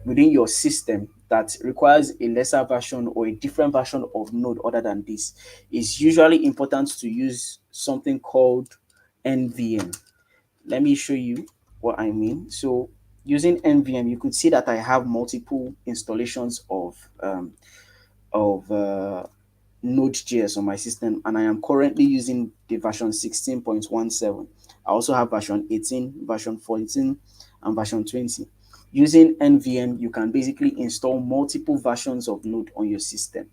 within your system that requires a lesser version or a different version of node other than this, it's usually important to use something called NVM. Let me show you what I mean. So using NVM, you could see that I have multiple installations of Node.js on my system, and I am currently using the version 16.17. I also have version 18, version 14, and version 20. Using NVM, you can basically install multiple versions of Node on your system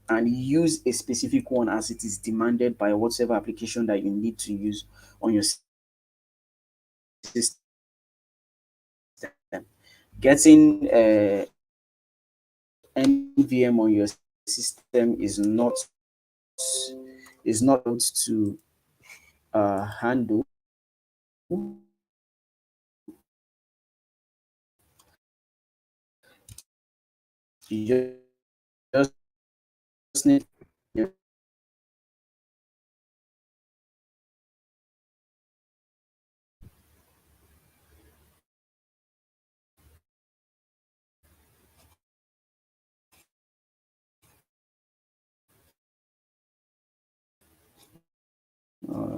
and use a specific one as it is demanded by whatever application that you need to use on your system. Getting NVM on your system is not difficult to handle. You just need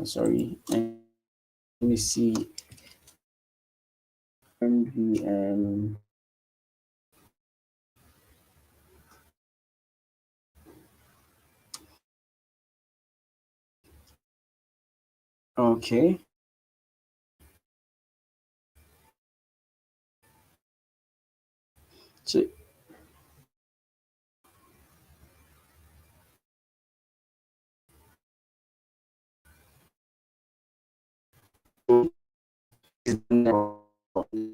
sorry, let me see NVM. Okay. So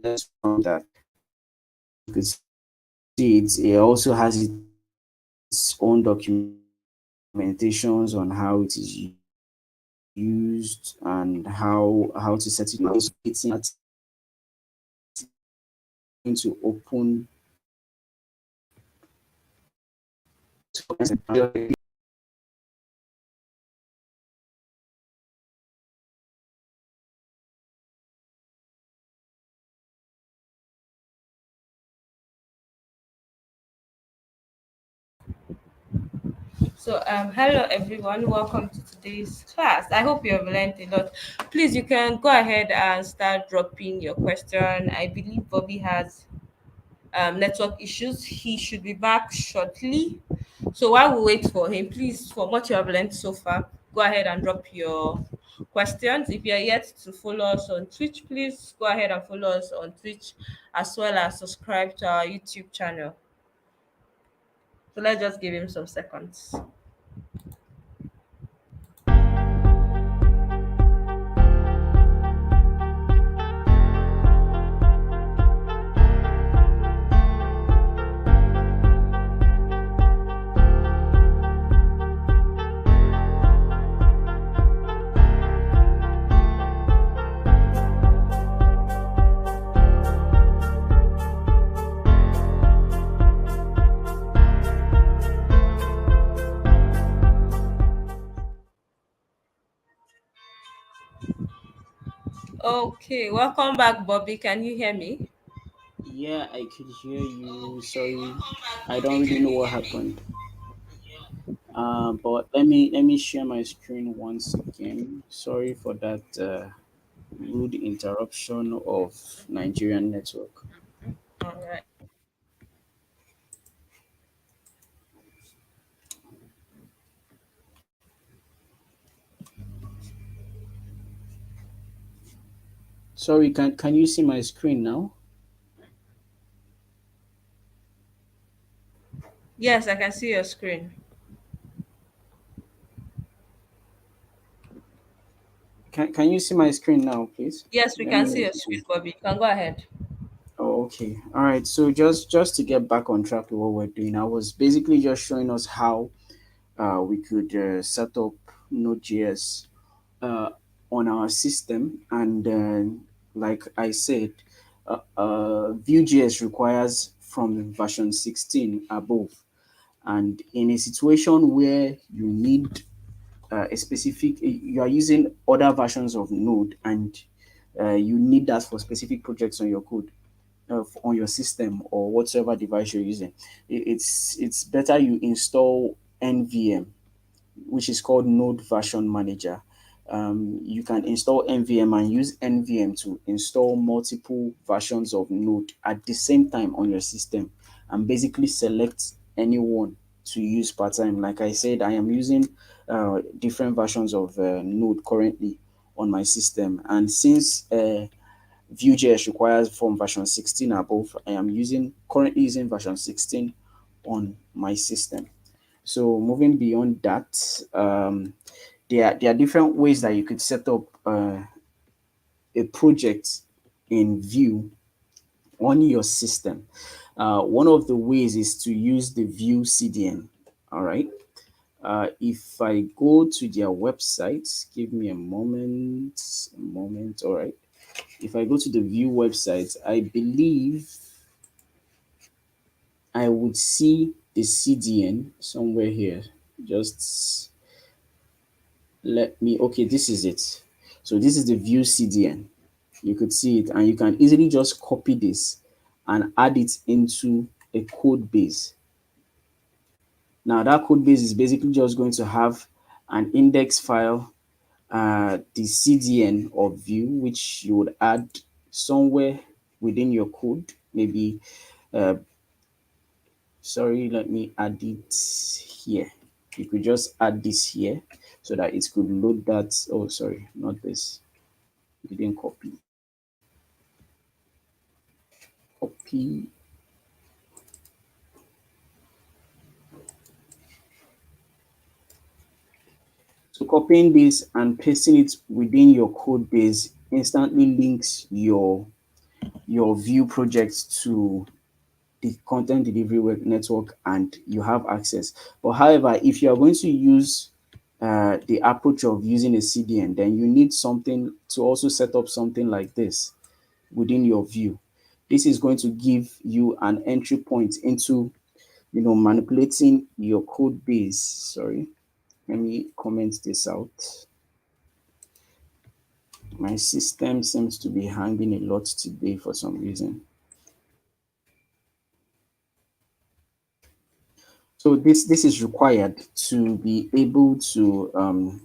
let's from that. You could see it also has its own documentations on how it is used and how to set it. Also, it's going to open. So, hello everyone, welcome to today's class. I hope you have learned a lot. Please, you can go ahead and start dropping your question. I believe Bobby has network issues. He should be back shortly. So, while we wait for him, please, from what you have learned so far, go ahead and drop your questions. If you are yet to follow us on Twitch, please go ahead and follow us on Twitch as well as subscribe to our YouTube channel. So, let's just give him some seconds. Okay, welcome back, Bobby. Can you hear me? Yeah, I could hear you. Sorry, I don't really know what happened. But let me share my screen once again. Sorry for that rude interruption of Nigerian network. All right. Sorry, can you see my screen now? Yes, I can see your screen. Can you see my screen now, please? Yes, we Let me can know see if your you screen, can. Bobby. You can go ahead. Oh, okay. All right. So just to get back on track with what we're doing, I was basically just showing us how we could set up Node.js uh, on our system, and like I said, Vue.js requires from version 16 above. And in a situation where you need a specific, you are using other versions of Node, and you need that for specific projects on your code, on your system or whatever device you're using, it's better you install NVM, which is called Node Version Manager. You can install NVM and use NVM to install multiple versions of Node at the same time on your system, and basically select any one to use part time. Like I said, I am using different versions of Node currently on my system, and since Vue.js requires from version 16 above, I am currently using version 16 on my system. So moving beyond that, there are different ways that you could set up a project in Vue on your system. One of the ways is to use the Vue CDN. All right. If I go to their website, give me a moment. A moment. All right. If I go to the Vue website, I believe I would see the CDN somewhere here. Just let me, okay, this is it. So this is the Vue CDN. You could see it, and you can easily just copy this and add it into a code base. Now that code base is basically just going to have an index file, the CDN of Vue, which you would add somewhere within your code. Maybe, sorry, let me add it here. You could just add this here so that it could load that. Oh, sorry, not this. You didn't copy. Copy. So copying this and pasting it within your code base instantly links your Vue project to the content delivery web network, and you have access. But however, if you are going to use the approach of using a CDN, then you need something to also set up something like this within your Vue. This is going to give you an entry point into manipulating your code base. Sorry, let me comment this out. My system seems to be hanging a lot today for some reason. So this is required to be able to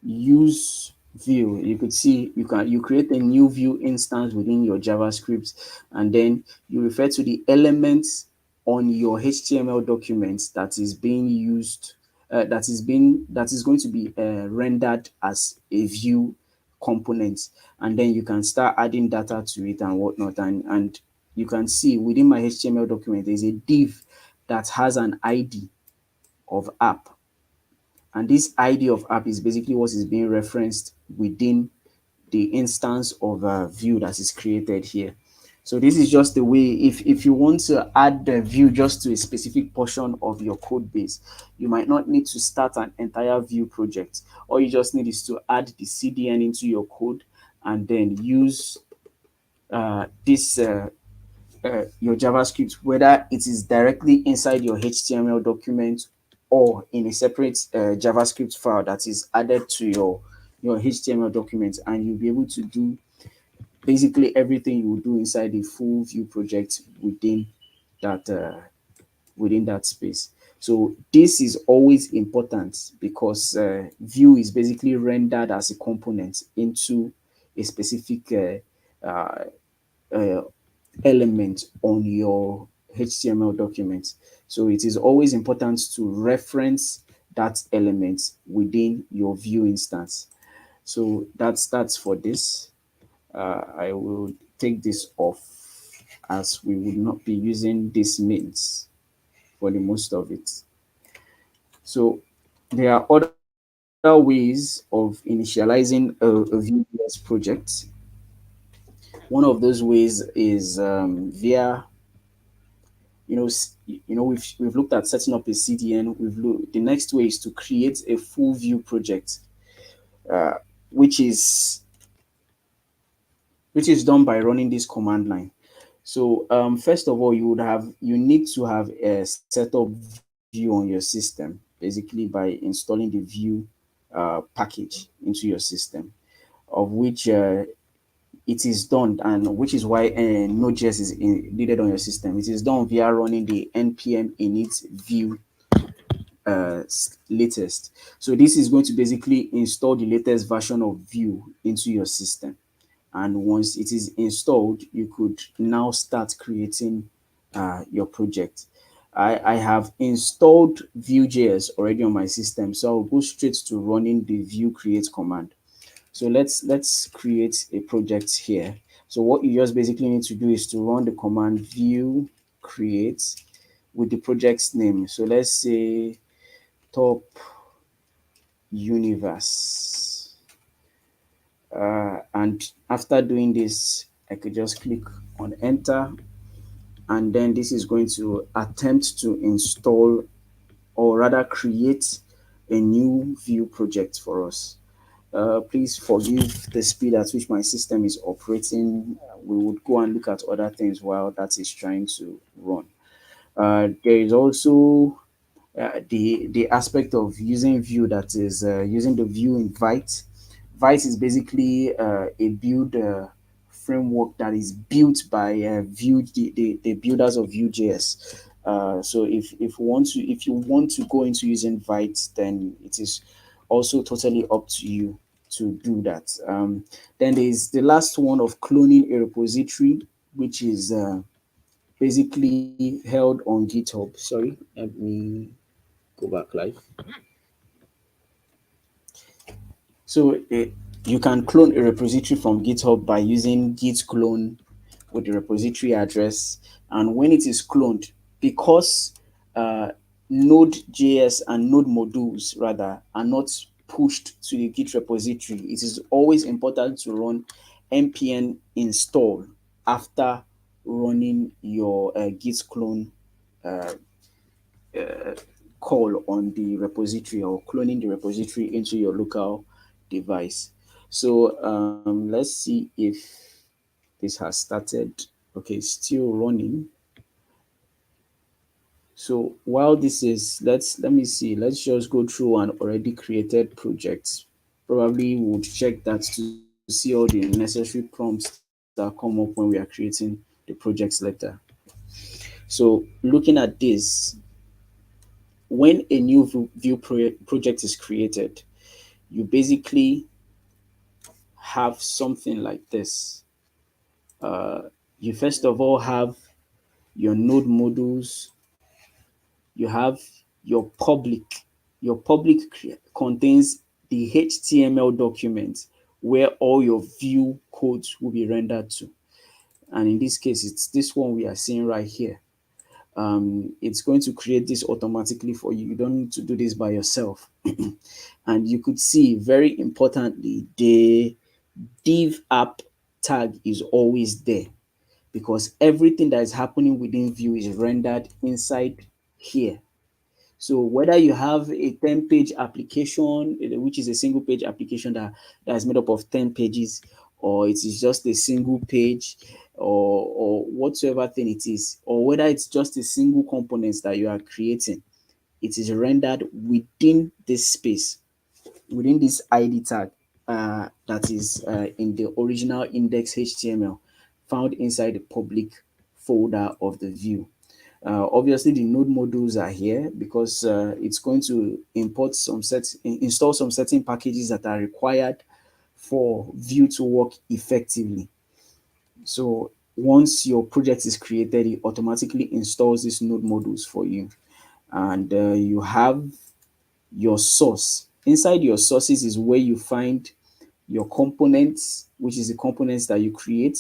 use Vue. You could see you create a new Vue instance within your JavaScript, and then you refer to the elements on your HTML document that is being used, that is going to be rendered as a Vue component, and then you can start adding data to it and whatnot. And you can see within my HTML document there's a div that has an ID of app, and this ID of app is basically what is being referenced within the instance of Vue that is created here. So this is just the way, if you want to add the Vue just to a specific portion of your code base, you might not need to start an entire Vue project. All you just need is to add the CDN into your code, and then use this your JavaScript, whether it is directly inside your HTML document or in a separate JavaScript file that is added to your HTML document, and you'll be able to do basically everything you would do inside a full Vue project that within that space. So this is always important because Vue is basically rendered as a component into a specific uh, element on your HTML document. So it is always important to reference that element within your Vue instance. So that's for this. I will take this off as we would not be using this means for the most of it. So there are other ways of initializing a Vue.js project. One of those ways is via, we've looked at setting up a CDN. The next way is to create a full Vue project, uh, which is which is done by running this command line. So first of all, you need to have set up Vue on your system, basically by installing the Vue package into your system, of which it is done, and which is why Node.js is needed on your system. It is done via running the npm init Vue latest. So this is going to basically install the latest version of Vue into your system. And once it is installed, you could now start creating your project. I have installed Vue.js already on my system, so I'll go straight to running the Vue create command. So let's create a project here. So what you just basically need to do is to run the command Vue create with the project's name. So let's say top universe. And after doing this, I could just click on enter, and then this is going to attempt to install, or rather create, a new Vue project for us. Please forgive the speed at which my system is operating. We would go and look at other things while that is trying to run. There is also the aspect of using Vue, that is using the Vue invite. Vite is basically a build framework that is built by Vue, the builders of Vue.js. So if you want to go into using Vite, then it is also totally up to you to do that. Then there is the last one of cloning a repository, which is basically held on GitHub. Sorry, let me go back live. So you can clone a repository from GitHub by using git clone with the repository address. And when it is cloned, because uh, Node.js and Node modules rather are not pushed to the Git repository, it is always important to run npm install after running your git clone uh, call on the repository, or cloning the repository into your local device. So let's see if this has started. Okay, still running. So while this is, let me see, let's just go through an already created project. Probably would check that to see all the necessary prompts that come up when we are creating the projects later. So looking at this, when a new project is created, you basically have something like this. Uh, you first of all have your node modules, you have your public. Your public contains the HTML document where all your Vue codes will be rendered to. And in this case, it's this one we are seeing right here. It's going to create this automatically for you. You don't need to do this by yourself. And you could see, very importantly, the div app tag is always there, because everything that is happening within Vue is rendered inside here. So whether you have a 10-page application, which is a single page application that is made up of 10 pages, or it is just a single page, or whatsoever thing it is, or whether it's just a single component that you are creating, it is rendered within this space, within this ID tag that is in the original index HTML found inside the public folder of the Vue. Obviously, the node modules are here because it's going to install some certain packages that are required for Vue to work effectively. So once your project is created, it automatically installs these node modules for you. And you have your source. Inside your sources is where you find your components, which is the components that you create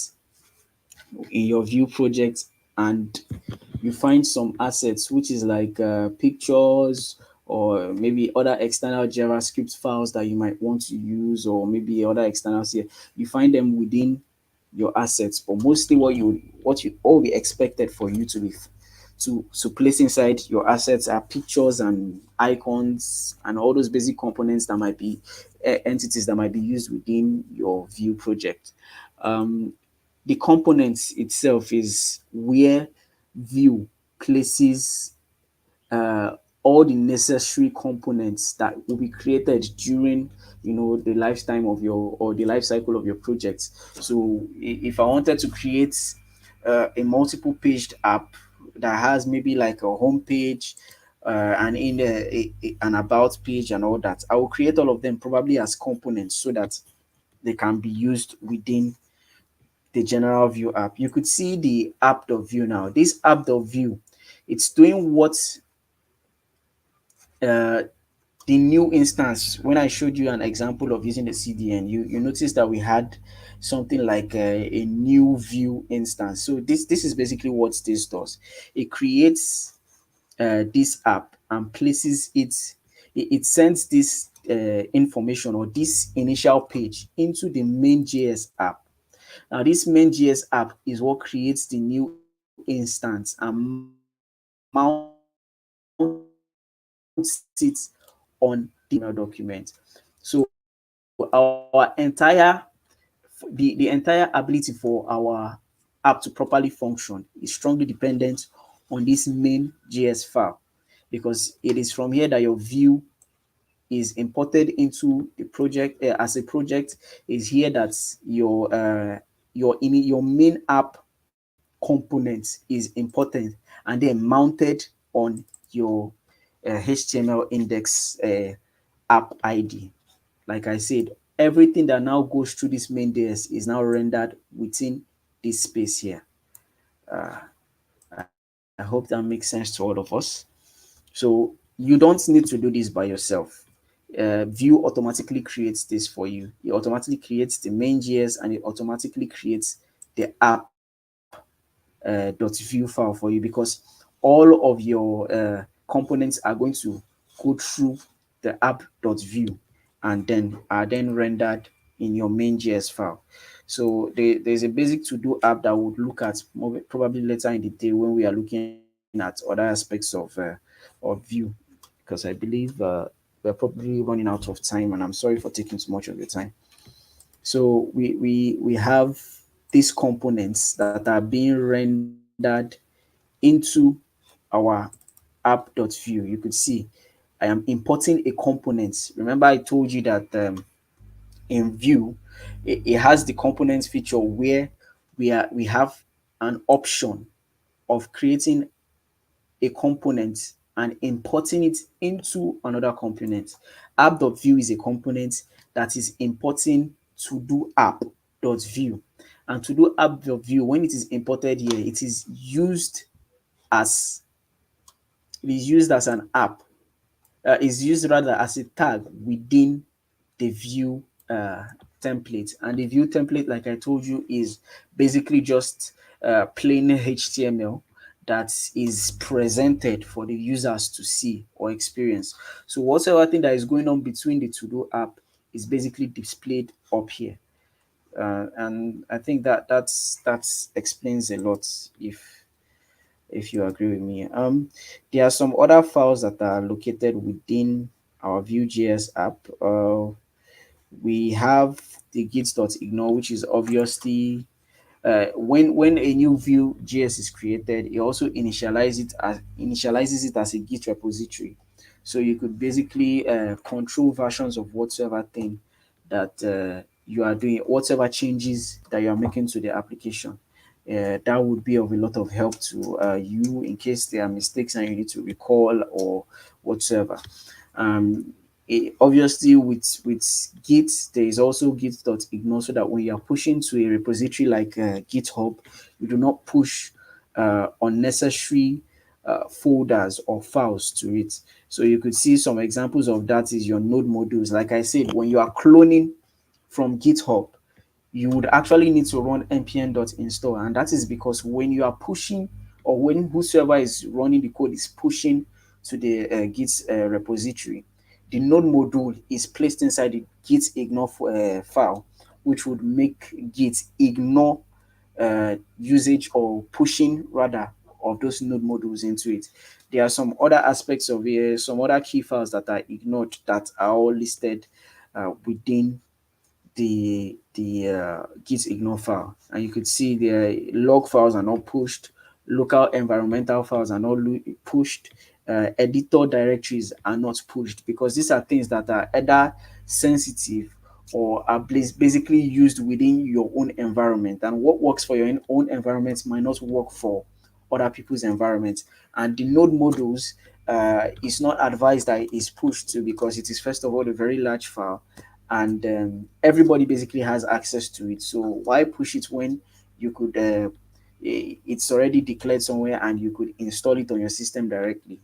in your Vue project, and you find some assets, which is like pictures or maybe other external JavaScript files that you might want to use, or maybe other externals here. You find them within your assets, but mostly what you all be expected for you to be to place inside your assets are pictures and icons and all those basic components that might be entities that might be used within your Vue project. Um, the components itself is where Vue places uh, all the necessary components that will be created during the lifetime of your or the life cycle of your project. So if I wanted to create a multiple paged app that has maybe like a home page and in an about page and all that, I will create all of them probably as components so that they can be used within the general view app. You could see the app.view now. This app.view, it's doing what uh, the new instance. When I showed you an example of using the CDN, you notice that we had something like a new view instance. So this is basically what this does. It creates this app and places it sends this information or this initial page into the main.js app. Now, this main.js app is what creates the new instance and mounts it on the HTML document. So our entire the entire ability for our app to properly function is strongly dependent on this main.js file, because it is from here that your view is imported into the project as a project. Is here that your main app component is important and then mounted on your HTML index app ID. Like I said, everything that now goes through this main.js is now rendered within this space here. I hope that makes sense to all of us. So you don't need to do this by yourself. Vue automatically creates this for you. It automatically creates the main.js and it automatically creates the app.vue file for you, because all of your components are going to go through the app.vue and then are then rendered in your main.js file. So there's a basic to-do app that we'll look at probably later in the day when we are looking at other aspects of Vue, because I believe we're probably running out of time, and I'm sorry for taking too much of your time. So we have these components that are being rendered into our app.view. You could see I am importing a component. Remember I told you that in Vue, it has the components feature where we have an option of creating a component and importing it into another component. App.view is a component that is importing to do app.view. And to do app.view, when it is imported here, as it is used as an app, is used rather as a tag within the Vue template. And the Vue template, like I told you, is basically just plain HTML that is presented for the users to see or experience. So whatever thing that is going on between the to-do app is basically displayed up here. And I think that explains a lot if you agree with me. There are some other files that are located within our Vue.js app. We have the git.ignore, which is obviously when a new Vue.js is created, it also initializes it as a Git repository. So you could basically control versions of whatsoever thing that you are doing, whatever changes that you are making to the application. That would be of a lot of help to you in case there are mistakes and you need to recall or whatsoever. Um, Obviously with Git, there is also git.ignore, so that when you are pushing to a repository like GitHub, you do not push unnecessary folders or files to it. So you could see some examples of that is your node modules. Like I said, when you are cloning from GitHub, you would actually need to run npm.install. And that is because when you are pushing, or when whosoever is running the code is pushing to the Git repository, the node module is placed inside the git ignore file, which would make Git ignore usage, or pushing rather, of those node modules into it. There are some other aspects of it, some other key files that are ignored, that are all listed within the git ignore file. And you could see the log files are not pushed, local environmental files are not pushed, editor directories are not pushed, because these are things that are either sensitive or are basically used within your own environment, and what works for your own environment might not work for other people's environments. And the node modules, is not advised that it is pushed to, because it is first of all a very large file, and everybody basically has access to it. So why push it when you could? It's already declared somewhere, and you could install it on your system directly.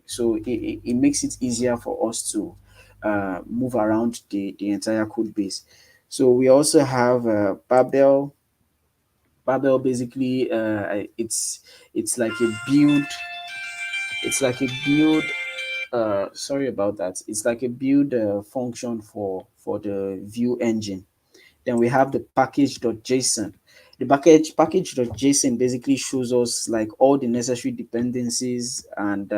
So it makes it easier for us to move around the entire code base. So we also have Babel. Babel basically, it's like a build. It's like a build. Sorry about that. It's like a build function for the Vue engine. Then we have the package.json. The package.json basically shows us like all the necessary dependencies, and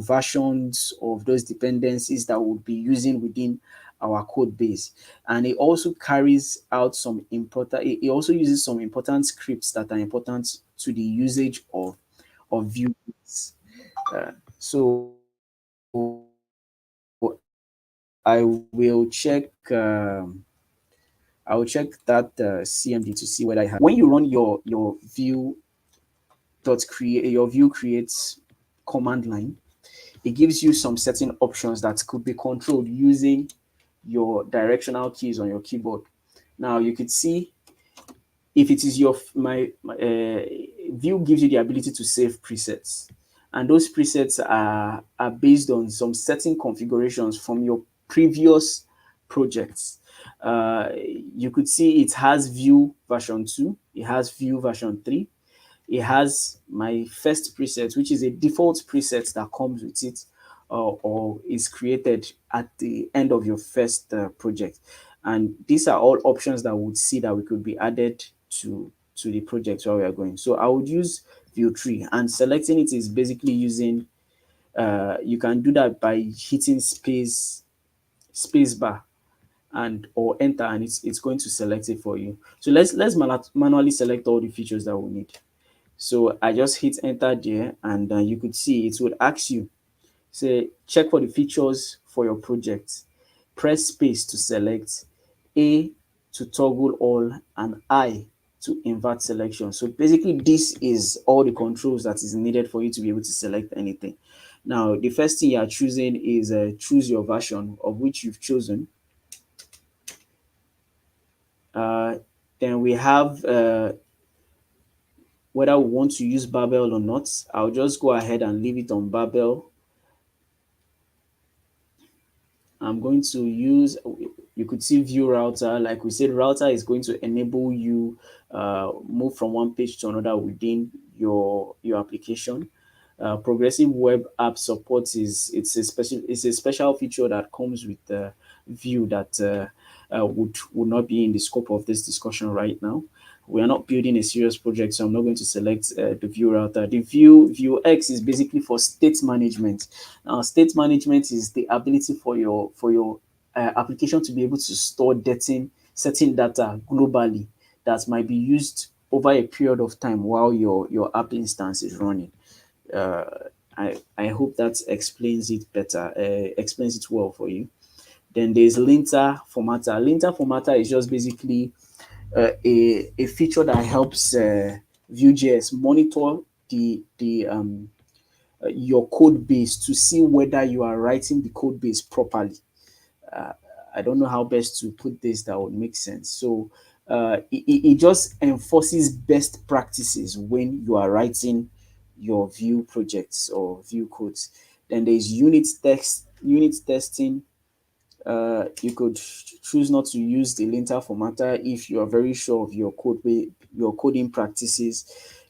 versions of those dependencies that we'll be using within our code base. And it also carries out some important. It also uses some important scripts that are important to the usage of Vue. So I will check. I will check that CMD to see whether it has. When you run your Vue creates command line, it gives you some certain options that could be controlled using your directional keys on your keyboard. Now you could see, if it is your my Vue gives you the ability to save presets, and those presets are based on some certain configurations from your previous projects. Uh, you could see it has Vue version 2, it has Vue version 3, it has my first preset, which is a default preset that comes with it, or is created at the end of your first project. And these are all options that we would see that we could be added to the project where we are going. So I would use Vue3, and selecting it is basically using, you can do that by hitting space bar and or enter, and it's going to select it for you. So let's manually select all the features that we need. So I just hit enter there, and you could see it would ask you, say, check for the features for your project. Press space to select, A to toggle all, and I to invert selection. So basically, this is all the controls that is needed for you to be able to select anything. Now, the first thing you are choosing is choose your version of which you've chosen. Uh, then we have whether we want to use Babel or not. I'll just go ahead and leave it on Babel. I'm going to use, you could see Vue router. Like we said, router is going to enable you move from one page to another within your application. Progressive web app support it's a special feature that comes with Vue that would not be in the scope of this discussion right now. We are not building a serious project, so I'm not going to select the Vue router. The Vue X is basically for state management. Now, state management is the ability for your application to be able to store certain data globally that might be used over a period of time while your app instance is running. Uh, I hope that explains it better, explains it well for you. Then there's linter formatter. Linter formatter is just basically a feature that helps Vue.js monitor the your code base to see whether you are writing the code base properly. Uh, I don't know how best to put this that would make sense. So it just enforces best practices when you are writing your Vue projects or Vue codes. Then there's unit testing. You could choose not to use the linter formatter if you are very sure of your coding practices.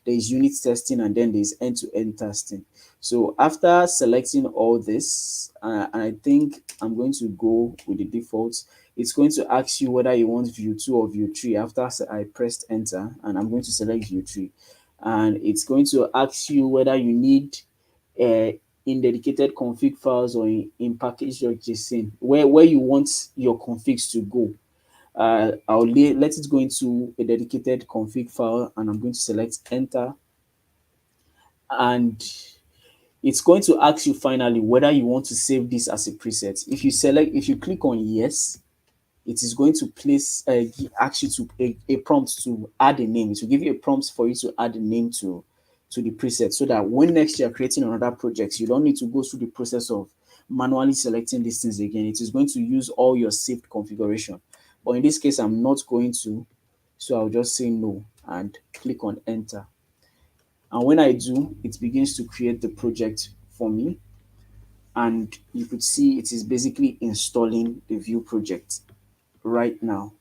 There is unit testing and then there is end-to-end testing. So after selecting all this, I think I'm going to go with the default. It's going to ask you whether you want Vue 2 or Vue 3. After I pressed enter, and I'm going to select Vue 3, and it's going to ask you whether you need uh, in dedicated config files or in package.json, where you want your configs to go. Let it go into a dedicated config file, and I'm going to select enter, and it's going to ask you finally whether you want to save this as a preset. If you click on yes, it is going to ask you to a prompt to add a name. It will give you a prompt for you to add a name to the preset, so that when next you're creating another project, you don't need to go through the process of manually selecting these things again. It is going to use all your saved configuration. But in this case, I'm not going to, so I'll just say no and click on enter. And when I do, it begins to create the project for me. And you could see it is basically installing the Vue project right now.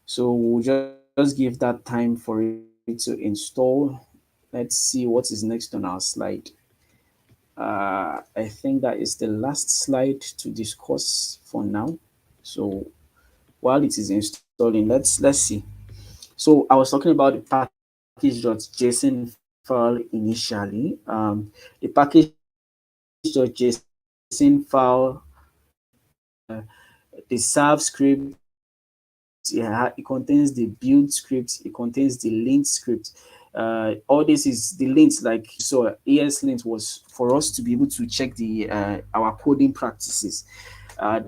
So we'll just give that time for it to install. Let's see what is next on our slide. I think that is the last slide to discuss for now. So while it is installing, let's see. So I was talking about the package.json file initially. The package.json file, the serve script, it contains the build script, it contains the lint script. All this is the lints, like you saw. ESLint was for us to be able to check our coding practices. Uh,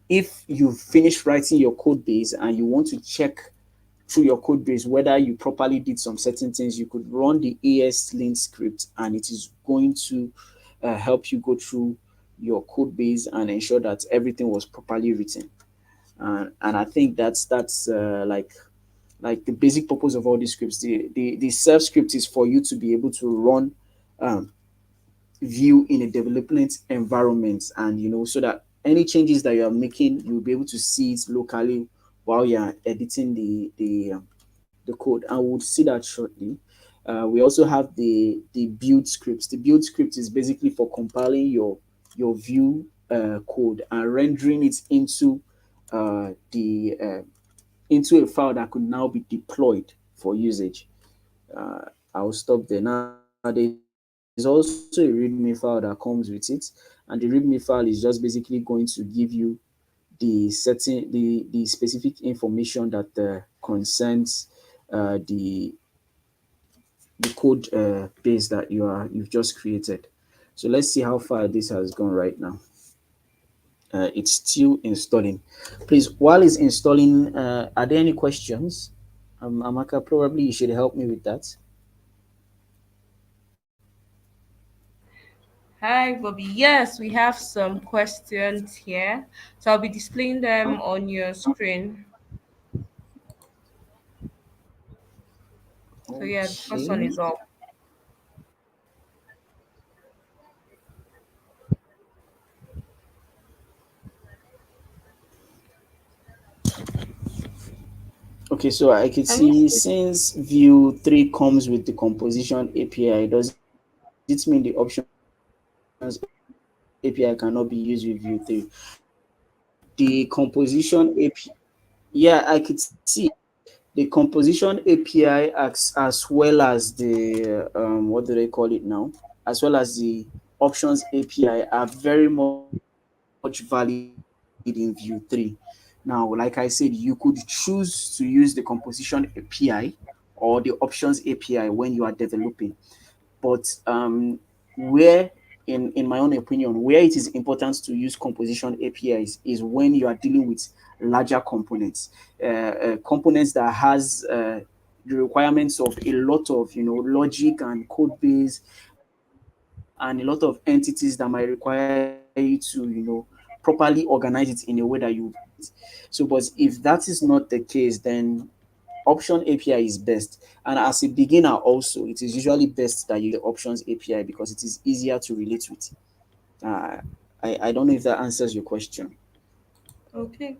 if you've finished writing your code base and you want to check through your code base whether you properly did some certain things, you could run the ESLint script, and it is going to help you go through your code base and ensure that everything was properly written. And I think that's like the basic purpose of all these scripts. The self script is for you to be able to run um, Vue in a development environment, and so that any changes that you are making, you'll be able to see it locally while you're editing the code, and we'll see that shortly. We also have the build scripts. The build script is basically for compiling your Vue code and rendering it the into a file that could now be deployed for usage. I'll stop there. Now, there's also a README file that comes with it, and the README file is just basically going to give you the specific information that concerns the code base that you've just created. So let's see how far this has gone right now. It's still installing. Please, while it's installing, are there any questions? Amaka, probably you should help me with that. Hi, Bobby. Yes, we have some questions here. So I'll be displaying them on your screen. So yeah, the first one Okay. is up. Okay, so I could Let me see see. since Vue 3 comes with the composition API, does it mean the options API cannot be used with Vue 3? The composition API, yeah, I could see the composition API as well as what do they call it now? As well as the options API are very much valid in Vue 3. Now, like I said, you could choose to use the composition API or the options API when you are developing. But where in my own opinion, where it is important to use composition APIs is when you are dealing with larger components, components that has the requirements of a lot of logic and code base and a lot of entities that might require you to properly organize it in a way that you build it. So, but if that is not the case, then option API is best. And as a beginner also, it is usually best that you use the options API because it is easier to relate with. Uh, I don't know if that answers your question. Okay.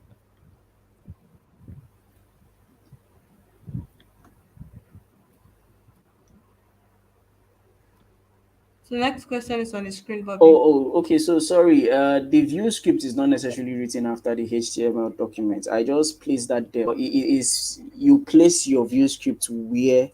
So next question is on the screen, Bobby. Okay. So sorry. The view script is not necessarily written after the HTML document. I just place that there. It is you place your view script where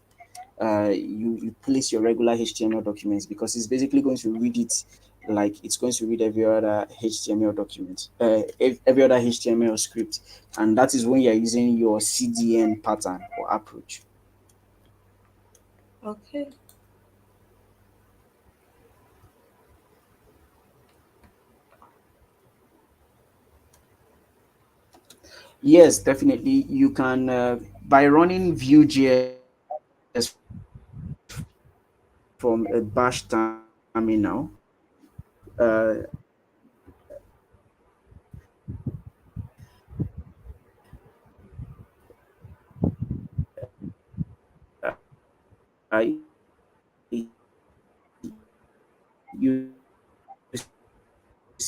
you place your regular HTML documents, because it's basically going to read it like it's going to read every other HTML document, every other HTML script, and that is when you're using your CDN pattern or approach. Okay. Yes, definitely. You can by running Vue.js from a bash terminal.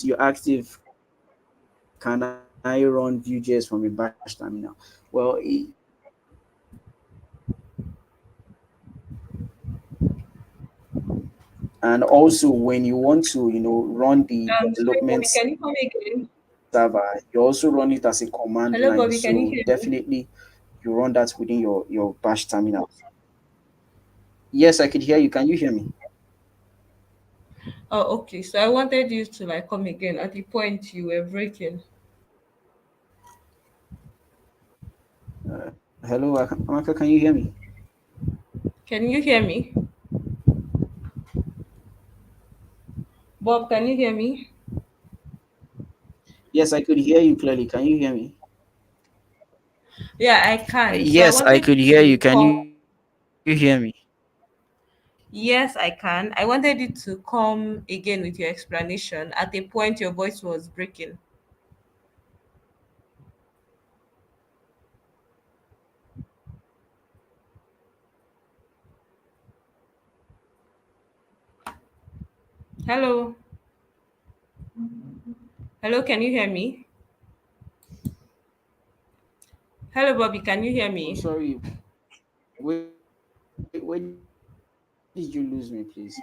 You're active. Can I run Vue.js from a bash terminal? Well, and also when you want to, run the Sorry, development Bobby, can you server, come again? you also run it as a command line. So Hello, Bobby, can you definitely hear me? you run that within your bash terminal. Yes, I could hear you. Can you hear me? Oh, okay. So I wanted you to like come again at the point you were breaking. Hello, Amaka, can you hear me? Can you hear me? Bob, can you hear me? Yes, I could hear you clearly. Can you hear me? Yeah, I can. So I Yes, I wanted you could hear you. to Can you come. hear me? Yes, I can. I wanted you to come again with your explanation. At a point, your voice was breaking. Hello. Hello, can you hear me? Hello, Bobby, can you hear Oh, me? sorry. Where did you lose me, please?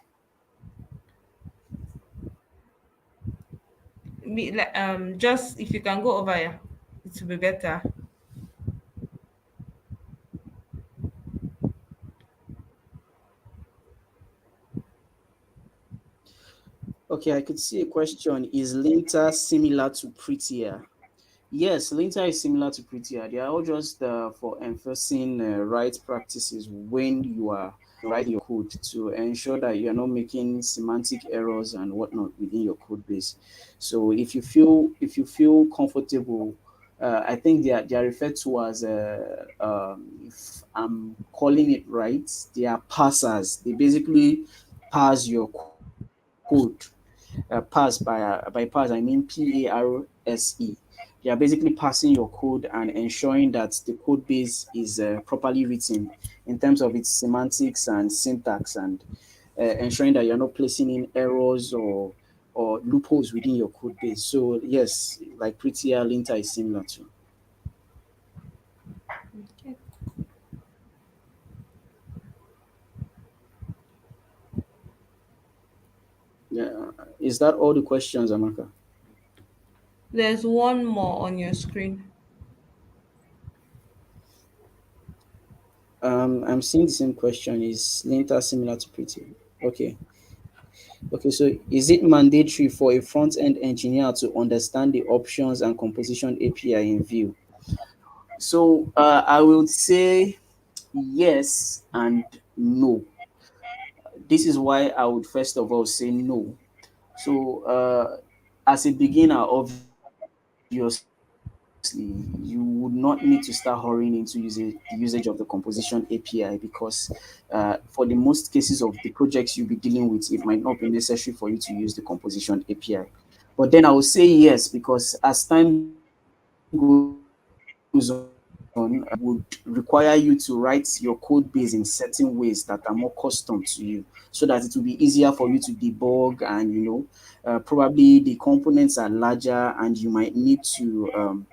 Just if you can go over here, it will be better. Okay, I could see a question. Is linter similar to prettier? Yes, linter is similar to prettier. They are all just for enforcing right practices when you are writing your code, to ensure that you're not making semantic errors and whatnot within your code base. So if you feel comfortable, I think they are referred to as if I'm calling it right, they are parsers. They basically parse your code. Pass by pass I mean PARSE. They are basically passing your code and ensuring that the code base is properly written in terms of its semantics and syntax, and ensuring that you're not placing in errors or loopholes within your code base. So yes, like prettier linter is similar to. Okay. Yeah, is that all the questions, Amaka? There's one more on your screen. I'm seeing the same question. Is linter similar to prettier? Okay. Okay, so is it mandatory for a front-end engineer to understand the options and composition API in Vue? So I would say yes and no. This is why I would first of all say no. So as a beginner, obviously, you would not need to start hurrying into the usage of the composition API, because for the most cases of the projects you'll be dealing with, it might not be necessary for you to use the composition API. But then I will say yes, because as time goes on, you will start would require you to write your code base in certain ways that are more custom to you, so that it will be easier for you to debug. And probably the components are larger, and you might need to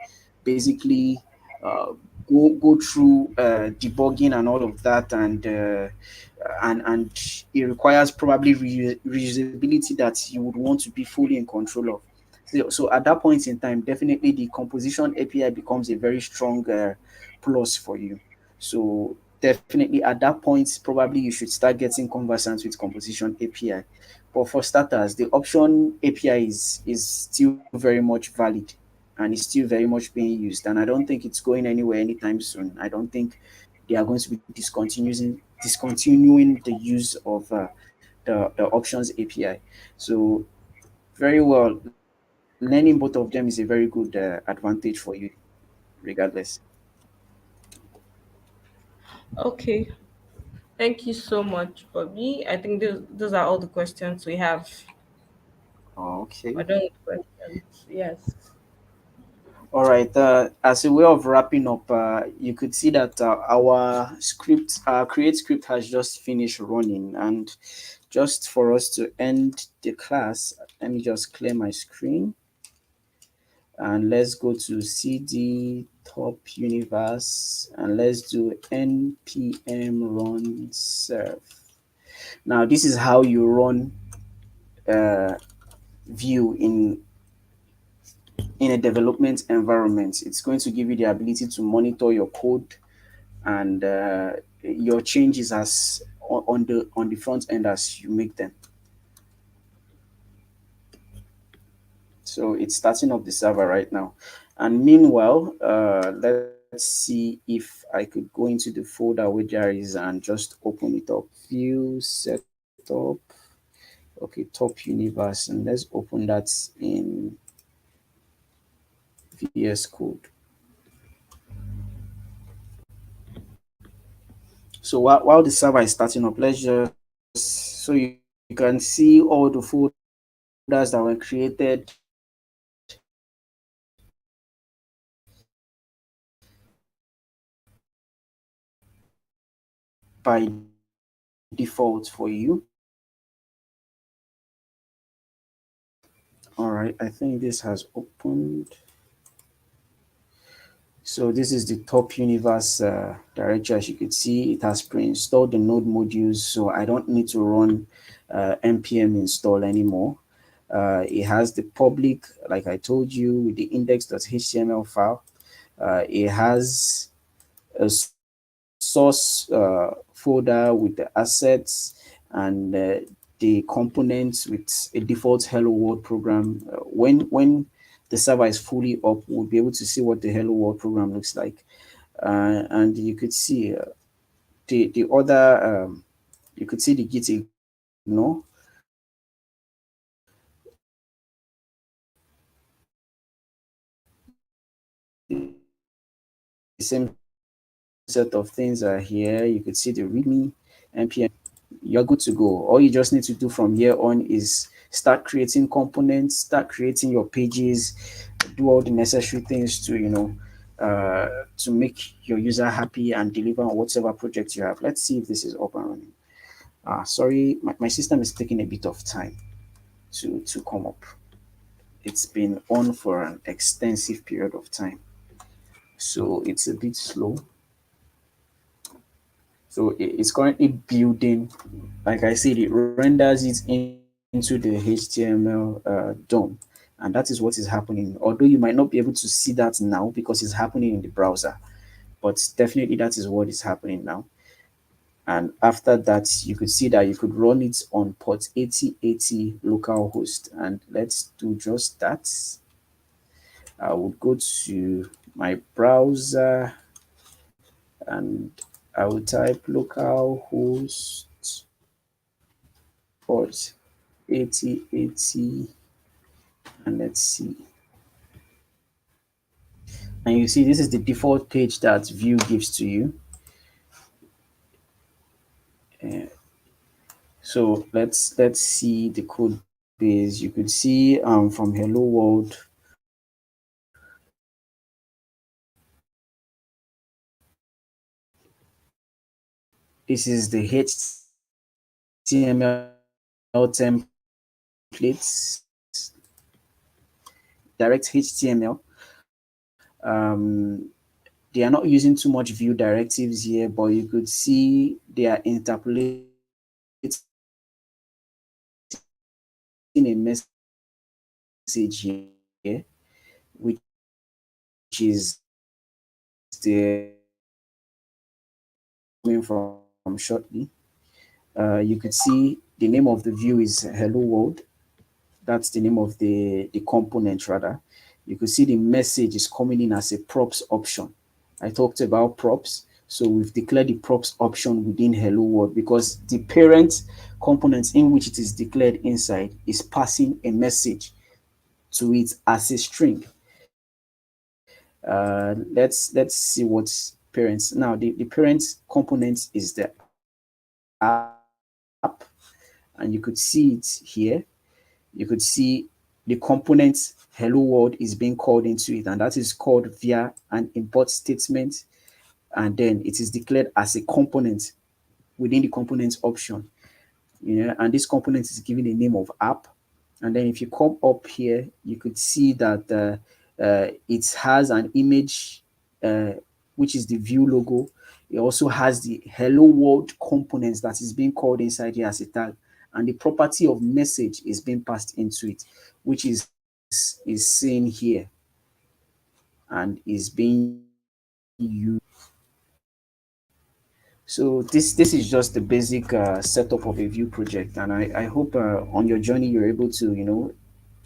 basically uh, go through debugging and all of that. And it requires probably reusability that you would want to be fully in control of. So at that point in time, definitely the composition API becomes a very strong plus for you. So definitely at that point, probably you should start getting conversant with composition API. But for starters, the option API is still very much valid, and it's still very much being used. And I don't think it's going anywhere anytime soon. I don't think they are going to be discontinuing the use of the options API. So very well, learning both of them is a very good advantage for you, regardless. Okay. Thank you so much, Bobby. I think those are all the questions we have. We're Okay. done with questions. Yes. All right. As a way of wrapping up, you could see that our create script has just finished running, and just for us to end the class, let me just clear my screen, and let's go to cd top universe, and let's do npm run serve. Now, this is how you run uh, Vue in a development environment. It's going to give you the ability to monitor your code and your changes as on the front end as you make them. So it's starting up the server right now. And meanwhile, let's see if I could go into the folder where there is and just open it up. View setup. Okay, top universe, and let's open that in VS Code. So while the server is starting up, let's just so you can see all the folders that were created by default for you. All right, I think this has opened. So this is the top universe directory. As you could see, it has pre-installed the node modules, so I don't need to run npm install anymore. It has the public, like I told you, with the index.html file. It has a source folder with the assets and the components with a default hello world program. When the server is fully up, we'll be able to see what the hello world program looks like. And you could see the other, you could see the git ignore. The same set of things are here. You could see the readme, npm. You're good to go. All you just need to do from here on is start creating components, start creating your pages, do all the necessary things to to make your user happy and deliver on whatever project you have. Let's see if this is up and running. Sorry, my system is taking a bit of time to come up. It's been on for an extensive period of time, so it's a bit slow. So it's currently building. Like I said, it renders it into the HTML DOM, and that is what is happening. Although you might not be able to see that now because it's happening in the browser, but definitely that is what is happening now. And after that, you could see that you could run it on port 8080 localhost. And let's do just that. I would go to my browser, and I will type localhost port 8080, and let's see. And you see this is the default page that Vue gives to you. Uh, so let's see the code base. You could see from hello world This is the HTML templates, direct HTML. They are not using too much view directives here, but you could see they are interpolating a message here, which is the going from shortly. You could see the name of the view is Hello World. That's the name of the component rather. You could see the message is coming in as a props option. I talked about props. So we've declared the props option within Hello World because the parent component in which it is declared inside is passing a message to it as a string. Let's see what parents now. The parent component is the app, and you could see it here. You could see the component hello world is being called into it, and that is called via an import statement, and then it is declared as a component within the components option. And this component is given a name of app. And then if you come up here, you could see that it has an image, uh, which is the view logo. It also has the hello world components that is being called inside here as a tag, and the property of message is being passed into it, which is seen here and is being used. So this is just the basic setup of a Vue project, and I hope on your journey you're able to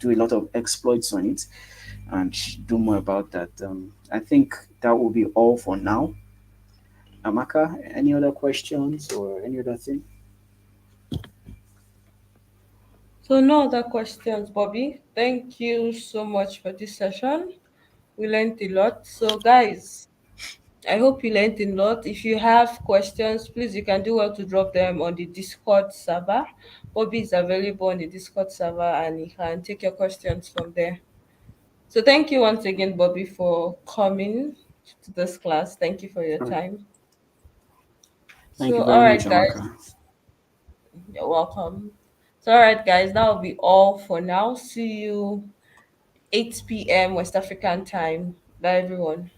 do a lot of exploits on it and do more about that. I think that will be all for now. Amaka, any other questions or any other thing? So no other questions, Bobby. Thank you so much for this session. We learned a lot. So guys, I hope you learned a lot. If you have questions, please you can do well to drop them on the Discord server. Bobby is available on the Discord server and he can take your questions from there. So thank you once again, Bobby, for coming to this class. Thank you for your All right. time. Thank So you all very right, much, guys. Amaka. You're welcome. So all right, guys, that will be all for now. See you 8 p.m. West African time. Bye everyone.